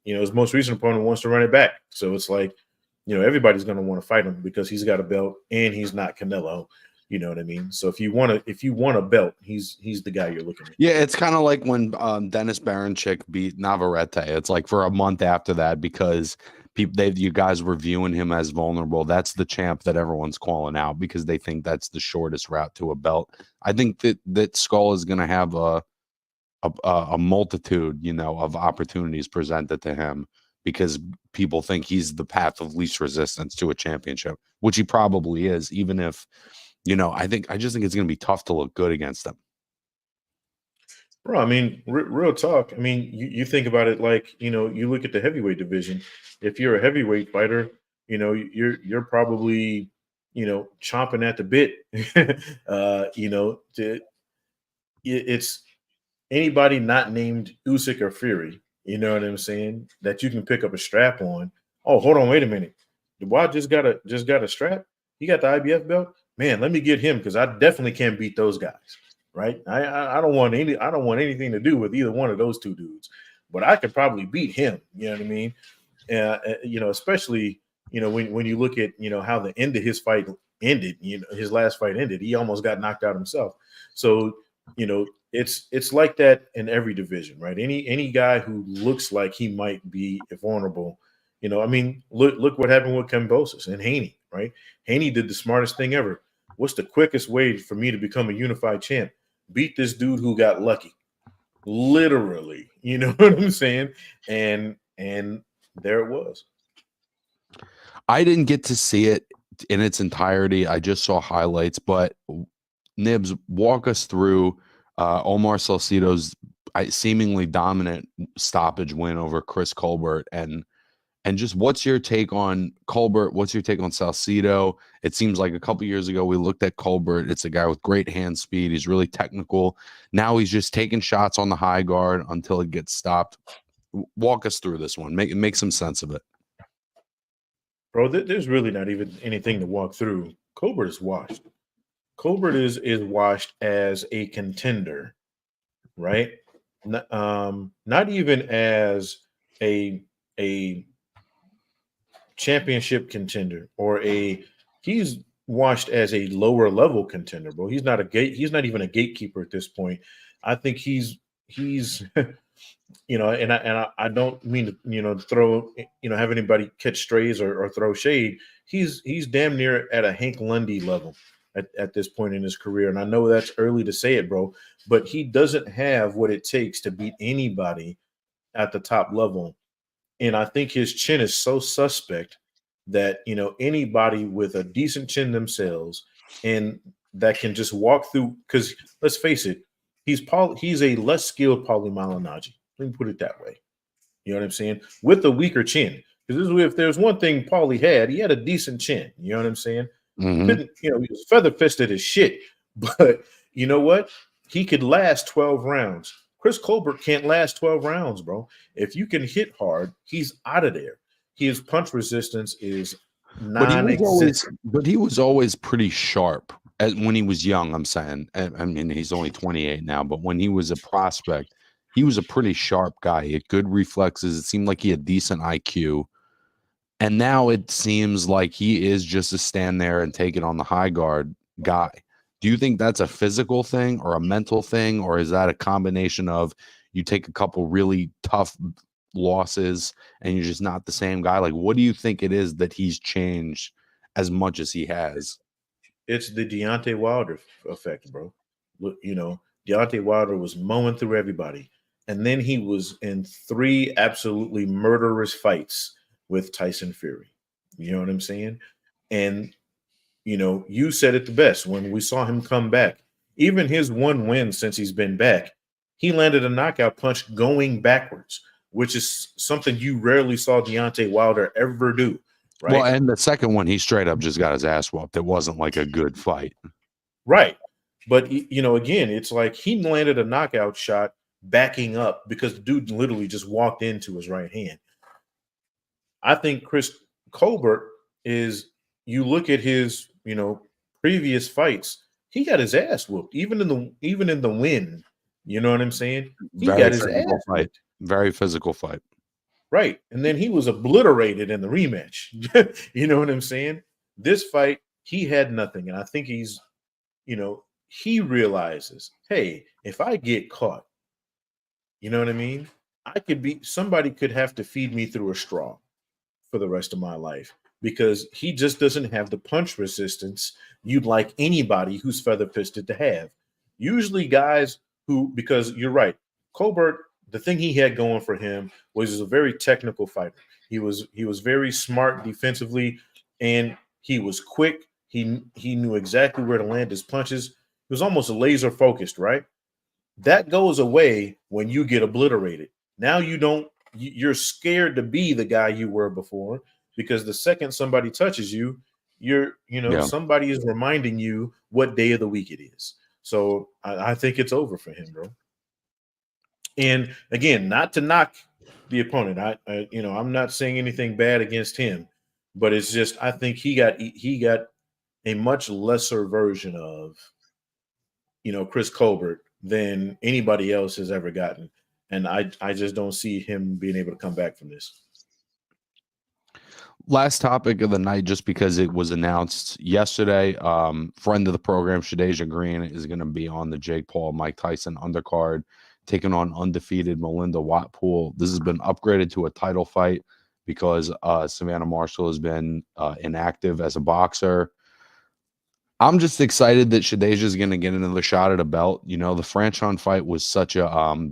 his most recent opponent wants to run it back. So it's like, everybody's going to want to fight him because he's got a belt and he's not Canelo. You know what I mean? So if you want a belt, he's the guy you're looking at. Yeah, it's kind of like when Dennis Baranchik beat Navarrete. It's like for a month after that because you guys were viewing him as vulnerable. That's the champ that everyone's calling out because they think that's the shortest route to a belt. I think that Scull is going to have a multitude, of opportunities presented to him because people think he's the path of least resistance to a championship, which he probably is, even if. I just think it's going to be tough to look good against them. Bro, I mean, real talk. I mean, you think about it like, you look at the heavyweight division. If you're a heavyweight fighter, you're probably, chomping at the bit. It's anybody not named Usyk or Fury. You know what I'm saying? That you can pick up a strap on. Oh, hold on, wait a minute. The Wild just got a strap. He got the IBF belt. Man, let me get him because I definitely can't beat those guys, right? I don't want anything to do with either one of those two dudes, but I could probably beat him. You know what I mean? Especially when you look at how the end of his fight ended. His last fight ended. He almost got knocked out himself. So it's like that in every division, right? Any guy who looks like he might be vulnerable. I mean, look what happened with Kambosos and Haney, right? Haney did the smartest thing ever. What's the quickest way for me to become a unified champ? Beat this dude who got lucky. Literally, you know what I'm saying? And there it was. I didn't get to see it in its entirety. I just saw highlights, but Nibs, walk us through Omar Salcido's seemingly dominant stoppage win over Chris Colbert, and just what's your take on Colbert? What's your take on Salcido? It seems like a couple years ago we looked at Colbert. It's a guy with great hand speed. He's really technical. Now he's just taking shots on the high guard until it gets stopped. Walk us through this one. Make some sense of it. Bro, there's really not even anything to walk through. Colbert is washed. Colbert is washed as a contender, right? Not even as a championship contender or he's washed as a lower level contender, bro. He's not even a gatekeeper at this point. I think he's and I don't mean to throw have anybody catch strays or throw shade. He's damn near at a Hank Lundy level at this point in his career. And I know that's early to say it, bro, but he doesn't have what it takes to beat anybody at the top level. And I think his chin is so suspect that anybody with a decent chin themselves and that can just walk through, because let's face it, he's a less skilled Paulie Malignaggi. Let me put it that way. You know what I'm saying? With a weaker chin. Because if there's one thing Paulie had, he had a decent chin. You know what I'm saying? Mm-hmm. Couldn't, he was feather-fisted as shit. But you know what? He could last 12 rounds. Chris Colbert can't last 12 rounds, bro. If you can hit hard, he's out of there. His punch resistance is non-existent. But he was always pretty sharp when he was young, I'm saying. I mean, he's only 28 now, but when he was a prospect, he was a pretty sharp guy. He had good reflexes. It seemed like he had decent IQ. And now it seems like he is just a stand there and take it on the high guard guy. Do you think that's a physical thing or a mental thing, or is that a combination of you take a couple really tough losses and you're just not the same guy? Like, what do you think it is that he's changed as much as he has? It's the Deontay Wilder effect, bro. Look, Deontay Wilder was mowing through everybody. And then he was in 3 absolutely murderous fights with Tyson Fury. You know what I'm saying? And, you said it the best when we saw him come back. Even his one win since he's been back, he landed a knockout punch going backwards, which is something you rarely saw Deontay Wilder ever do. Right? Well, and the second one, he straight up just got his ass whooped. It wasn't like a good fight. Right. But, again, it's like he landed a knockout shot backing up because the dude literally just walked into his right hand. I think Chris Colbert is, you look at his, previous fights, he got his ass whooped, even in the win. You know what I'm saying? He got his ass whooped. Very physical fight. Right. And then he was obliterated in the rematch. You know what I'm saying? This fight, he had nothing. And I think he's, he realizes, hey, if I get caught, you know what I mean? Somebody could have to feed me through a straw for the rest of my life, because he just doesn't have the punch resistance you'd like anybody who's feather-fisted to have. Usually guys because you're right, Colbert, the thing he had going for him was he was a very technical fighter. He was very smart defensively, and he was quick. He knew exactly where to land his punches. He was almost laser focused, right? That goes away when you get obliterated. Now you're scared to be the guy you were before, because the second somebody touches you, somebody is reminding you what day of the week it is. So I think it's over for him, bro. And again, not to knock the opponent. I'm not saying anything bad against him, but it's just, I think he got a much lesser version of, Chris Colbert than anybody else has ever gotten. And I just don't see him being able to come back from this. Last topic of the night, just because it was announced yesterday, friend of the program, Shadeja Green, is going to be on the Jake Paul, Mike Tyson undercard, taking on undefeated Melinda Watpool. This has been upgraded to a title fight because Savannah Marshall has been inactive as a boxer. I'm just excited that Shadeja is going to get another shot at a belt. The Franchon fight was such a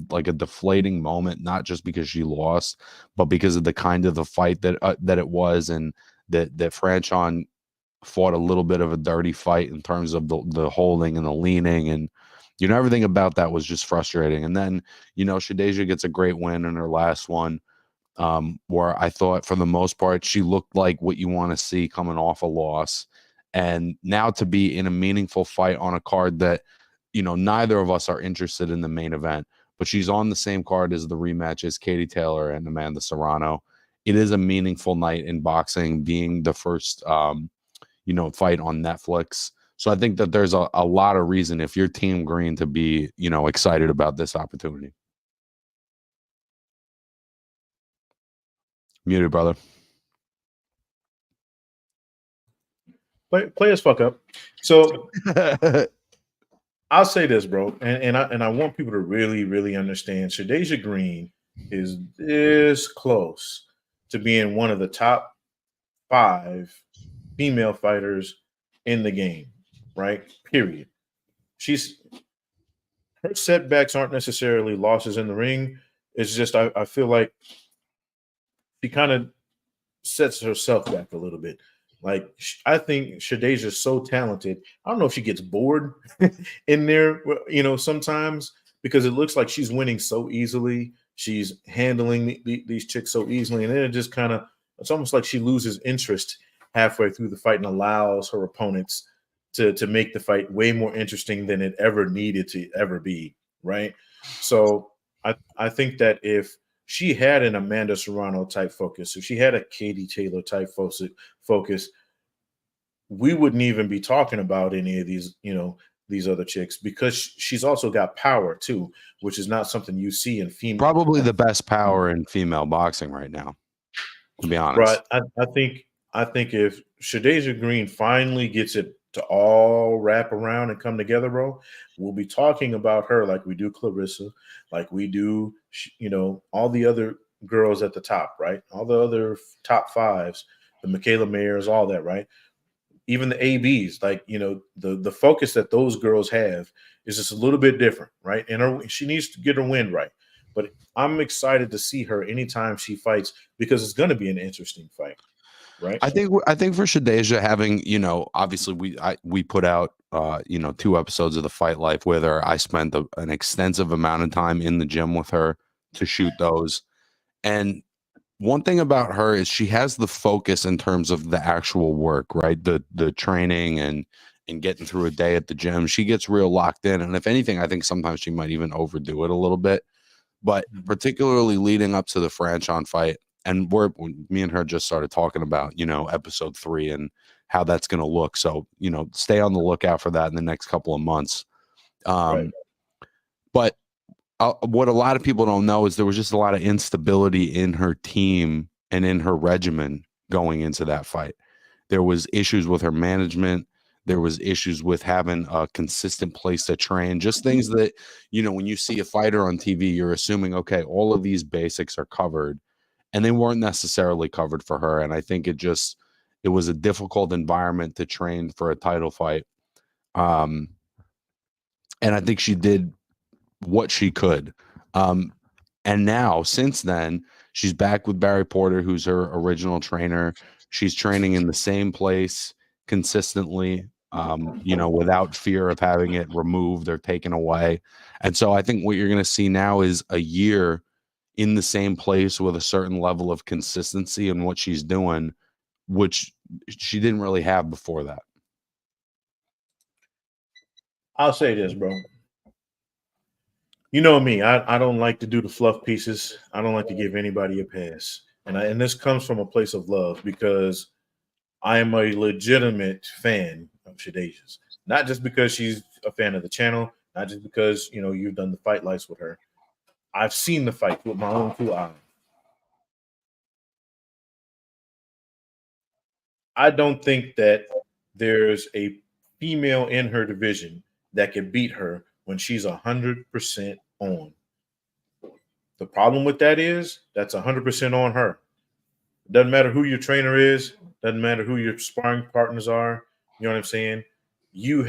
like a deflating moment, not just because she lost, but because of the kind of the fight that it was, and that Franchon fought a little bit of a dirty fight in terms of the holding and the leaning, and everything about that was just frustrating. And then Shadasia gets a great win in her last one, where I thought for the most part she looked like what you want to see coming off a loss, and now to be in a meaningful fight on a card that neither of us are interested in the main event, but she's on the same card as the rematch as Katie Taylor and Amanda Serrano. It is a meaningful night in boxing, being the first fight on Netflix. So I think that there's a lot of reason if you're Team Green to be excited about this opportunity. Muted, brother. Play as fuck up. So I'll say this, bro, and I want people to really, really understand. Shadasia Green is this close to being one of the top 5 female fighters in the game, right? Period. Her setbacks aren't necessarily losses in the ring. It's just I feel like she kind of sets herself back a little bit. Like, I think Shadasia is so talented. I don't know if she gets bored in there, sometimes, because it looks like she's winning so easily. She's handling these chicks so easily. And then it's almost like she loses interest halfway through the fight and allows her opponents to make the fight way more interesting than it ever needed to ever be, right? So I think that if she had an Amanda Serrano type focus, if she had a Katie Taylor type focus, we wouldn't even be talking about any of these other chicks, because she's also got power too, which is not something you see in female. Probably the best power in female boxing right now, to be honest. Right. I think if Shadasia Green finally gets it to all wrap around and come together, bro, we'll be talking about her like we do Clarissa, like we do, all the other girls at the top, right? All the other top 5s, the Michaela Mayers, all that, right? Even the ABs, like, the focus that those girls have is just a little bit different, right? And she needs to get her wind right. But I'm excited to see her anytime she fights, because it's going to be an interesting fight. Right. I think for Shadasia, having, obviously we put out 2 episodes of the Fight Life with her. I spent an extensive amount of time in the gym with her to shoot those. And one thing about her is she has the focus in terms of the actual work, right? The training and getting through a day at the gym. She gets real locked in. And if anything, I think sometimes she might even overdo it a little bit. But particularly leading up to the Franchon fight, and me and her just started talking about, episode 3 and how that's going to look. So, stay on the lookout for that in the next couple of months. Right. But what a lot of people don't know is there was just a lot of instability in her team and in her regimen going into that fight. There was issues with her management. There was issues with having a consistent place to train, just things that, when you see a fighter on TV, you're assuming, okay, all of these basics are covered, and they weren't necessarily covered for her. And I think it was a difficult environment to train for a title fight. And I think she did what she could. And now, since then, she's back with Barry Porter, who's her original trainer. She's training in the same place consistently, without fear of having it removed or taken away. And so I think what you're going to see now is a year in the same place with a certain level of consistency in what she's doing, which she didn't really have before that. I'll say this, bro. You know me, I don't like to do the fluff pieces. I don't like to give anybody a pass. And this comes from a place of love, because I am a legitimate fan of Shadasia's. Not just because she's a fan of the channel, not just because, you've done the Fight Lights with her. I've seen the fight with my own 2 eyes. I don't think that there's a female in her division that can beat her when she's 100% on. The problem with that is that's 100% on her. It doesn't matter who your trainer is. Doesn't matter who your sparring partners are. You know what I'm saying? You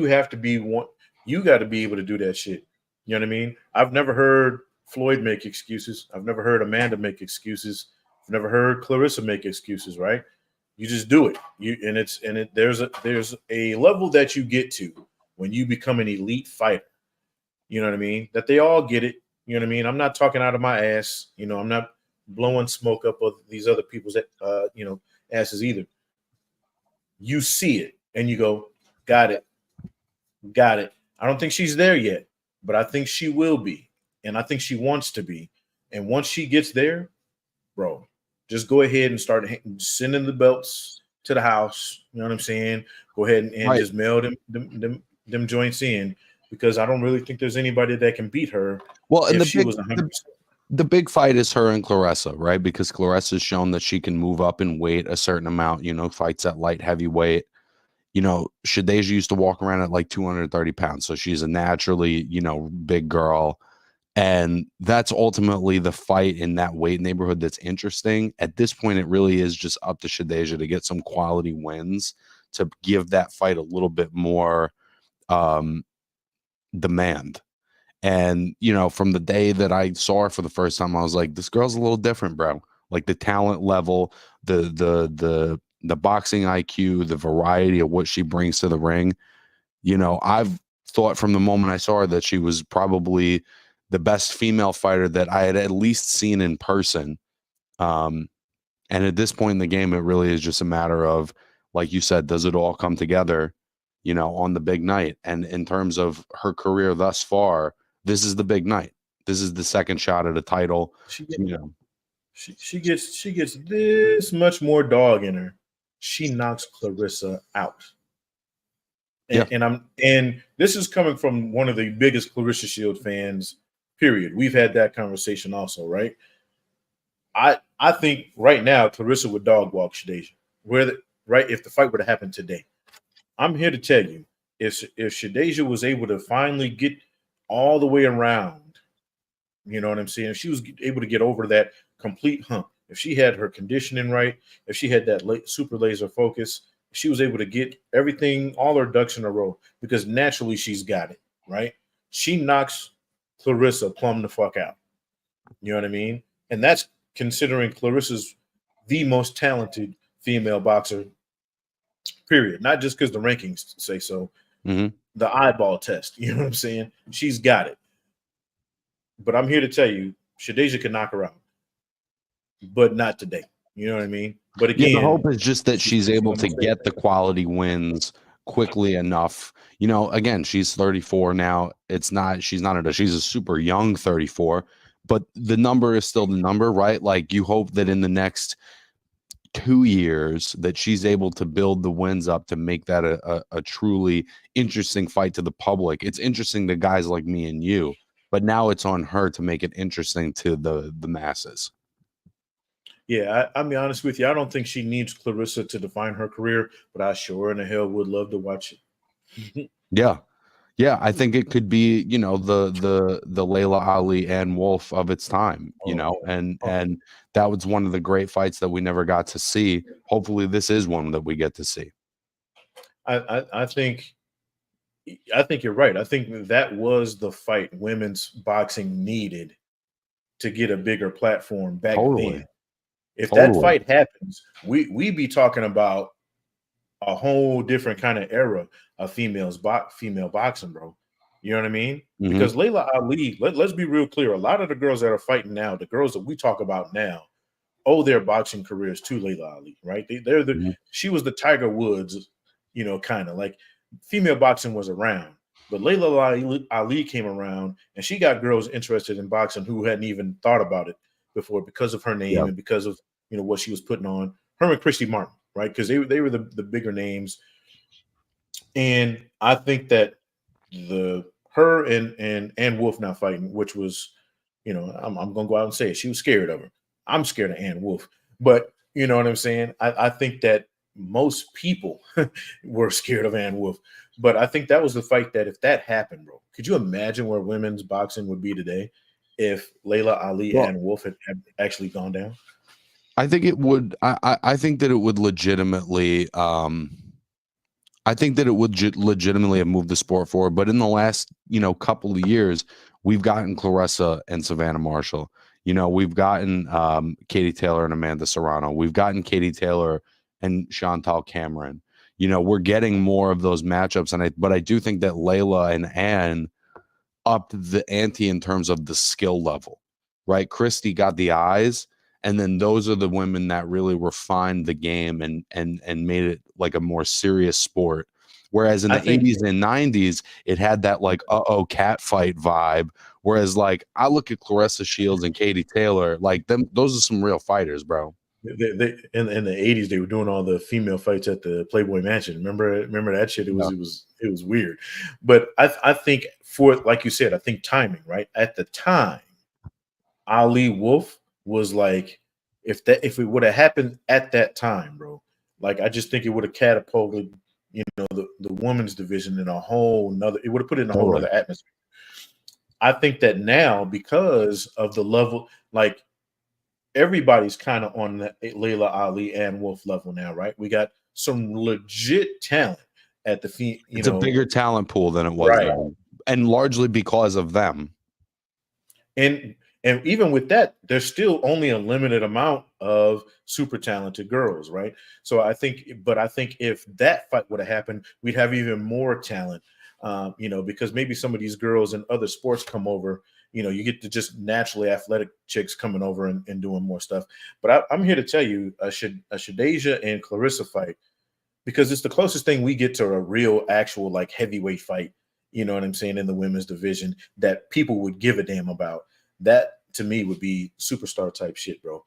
have to be one. You got to be able to do that shit. You know what I mean? I've never heard Floyd make excuses. I've never heard Amanda make excuses. I've never heard Clarissa make excuses. Right? You just do it. There's a level that you get to when you become an elite fighter. You know what I mean? That they all get it. You know what I mean? I'm not talking out of my ass. You know, I'm not blowing smoke up of these other people's asses either. You see it and you go, got it. Got it. I don't think she's there yet, but I think she will be. And I think she wants to be. And once she gets there, bro, just go ahead and start sending the belts to the house. You know what I'm saying? Go ahead and just mail them joints in, because I don't really think there's anybody that can beat her. Well, and if she was 100%. The big fight is her and Claressa, right? Because Claressa's shown that she can move up in weight a certain amount, you know, fights at light heavyweight. You know, Shadeja used to walk around at like 230 pounds. So she's a naturally, you know, big girl. And that's ultimately the fight in that weight neighborhood that's interesting. At this point, it really is just up to Shadeja to get some quality wins to give that fight a little bit more demand. And, you know, from the day that I saw her for the first time, I was like, this girl's a little different, bro. Like the talent level, the boxing IQ, the variety of what she brings to the ring. You know, I've thought from the moment I saw her that she was probably the best female fighter that I had at least seen in person. And at this point in the game, it really is just a matter of, like you said, does it all come together, you know, on the big night? And in terms of her career thus far, this is the big night. This is the second shot at a title. She gets this much more dog in her. She knocks Claressa out. And this is coming from one of the biggest Claressa Shield fans, period. We've had that conversation also, right? I think right now Claressa would dog walk Shadeja. If the fight were to happen today. I'm here to tell you, if Shadeja was able to finally get all the way around, you know what I'm saying? If she was able to get over that complete hump, if she had her conditioning right, if she had that super laser focus, if she was able to get everything, all her ducks in a row, because naturally she's got it, right? She knocks Claressa plumb the fuck out. You know what I mean? And that's considering Claressa's the most talented female boxer, period. Not just because the rankings say so. Mm-hmm. The eyeball test, you know what I'm saying? She's got it. But I'm here to tell you, Shadeja can knock her out, but not today. You know what I mean? But again, the hope is just that she's able to get the quality wins quickly enough. You know, again, she's 34 now. She's a super young 34, but the number is still the number, right? Like you hope that in the next 2 years that she's able to build the wins up to make that a truly interesting fight to the public. It's interesting to guys like me and you, but now it's on her to make it interesting to the masses. Yeah, I'll be honest with you. I don't think she needs Claressa to define her career, but I sure in the hell would love to watch it. Yeah, I think it could be, you know, the Layla Ali and Wolf of its time, you know, and that was one of the great fights that we never got to see. Hopefully this is one that we get to see. I think you're right. I think that was the fight women's boxing needed to get a bigger platform back then. If that fight happens, we be talking about a whole different kind of era of female boxing, bro. You know what I mean? Mm-hmm. Because Layla Ali, let's be real clear. A lot of the girls that are fighting now, the girls that we talk about now, owe their boxing careers to Layla Ali, right? She was the Tiger Woods, you know, kind of like female boxing was around, but Layla Ali came around and she got girls interested in boxing who hadn't even thought about it before because of her name and because of, you know, what she was putting on. Her and Christy Martin, right? Because they were the bigger names. And I think that her and Wolf now fighting, which was, you know, I'm gonna go out and say it. She was scared of her. I'm scared of Ann Wolf, but you know what I'm saying? I think that most people were scared of Ann Wolf, but I think that was the fight that if that happened, bro, could you imagine where women's boxing would be today if Layla Ali and Wolf had actually gone down? I think it would. I think that it would legitimately. I think that it would legitimately have moved the sport forward. But in the last, you know, couple of years, we've gotten Claressa and Savannah Marshall. You know, we've gotten Katie Taylor and Amanda Serrano. We've gotten Katie Taylor and Chantal Cameron. We're getting more of those matchups, but I do think that Layla and Anne upped the ante in terms of the skill level, right? Christy got the eyes, and then those are the women that really refined the game and made it like a more serious sport. Whereas in the 80s and 90s, it had that like cat fight vibe. Whereas like I look at Clarissa Shields and Katie Taylor, like those are some real fighters, bro. They in the 80s, they were doing all the female fights at the Playboy Mansion. Remember that shit? It was weird. But I think, for like you said, I think timing, right? At the time, Ali Wolf was like, if it would have happened at that time, bro, like I just think it would have catapulted, the women's division in a whole nother. It would have put it in a whole nother atmosphere. I think that now, because of the level, like everybody's kind of on the Layla Ali and Wolf level now, right? We got some legit talent at the It's a bigger talent pool than it was then, and largely because of them. And even with that, there's still only a limited amount of super talented girls, right? So I think if that fight would have happened, we'd have even more talent, because maybe some of these girls in other sports come over. You get to just naturally athletic chicks coming over and doing more stuff. But I'm here to tell you, a Shadeja and Clarissa fight, because it's the closest thing we get to a real, actual like heavyweight fight. You know what I'm saying, in the women's division that people would give a damn about. That to me would be superstar type shit, bro.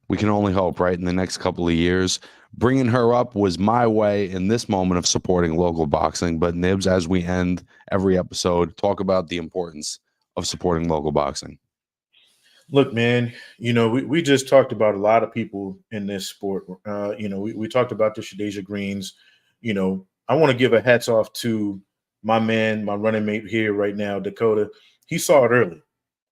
We can only hope, right? In the next couple of years, bringing her up was my way in this moment of supporting local boxing. But Nibs, as we end every episode, talk about the importance of supporting local boxing. Look, man, we just talked about a lot of people in this sport. We talked about the Shadeja Greens. I want to give a hats off to my man, my running mate here right now, Dakota. He saw it early.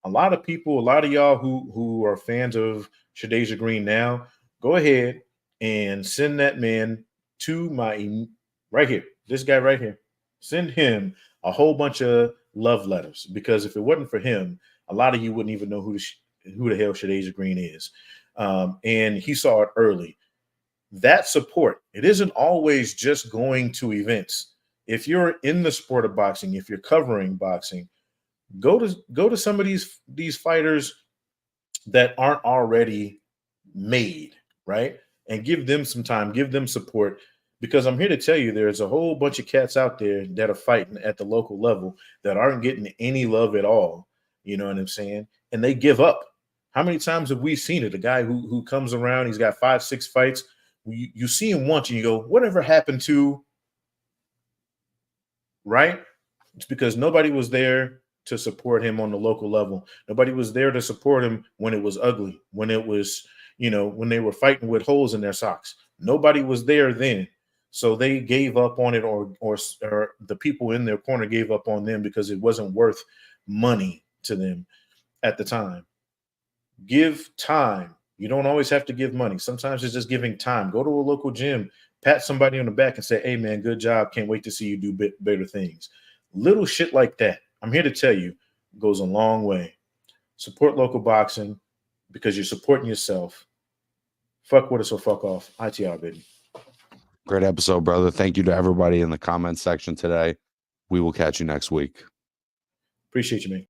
A lot of people, a lot of y'all who are fans of Shadeja Green now, go ahead and send that man to my right here. This guy right here. Send him a whole bunch of love letters, because if it wasn't for him, a lot of you wouldn't even know who the hell Shadeja Green is. And he saw it early. That support, it isn't always just going to events. If you're in the sport of boxing, if you're covering boxing, go to some of these fighters that aren't already made, right? And give them some time, give them support, because I'm here to tell you there's a whole bunch of cats out there that are fighting at the local level that aren't getting any love at all. You know what I'm saying? And they give up. How many times have we seen it? A guy who comes around, he's got 5-6 fights. You see him once and you go, whatever happened to, right? It's because nobody was there to support him on the local level. Nobody was there to support him when it was ugly, when it was, when they were fighting with holes in their socks. Nobody was there then. So they gave up on it, or the people in their corner gave up on them because it wasn't worth money to them at the time. Give time. You don't always have to give money. Sometimes it's just giving time. Go to a local gym, pat somebody on the back and say, hey, man, good job. Can't wait to see you do better things. Little shit like that, I'm here to tell you, goes a long way. Support local boxing because you're supporting yourself. Fuck with us or fuck off. ITR, baby. Great episode, brother. Thank you to everybody in the comments section today. We will catch you next week. Appreciate you, man.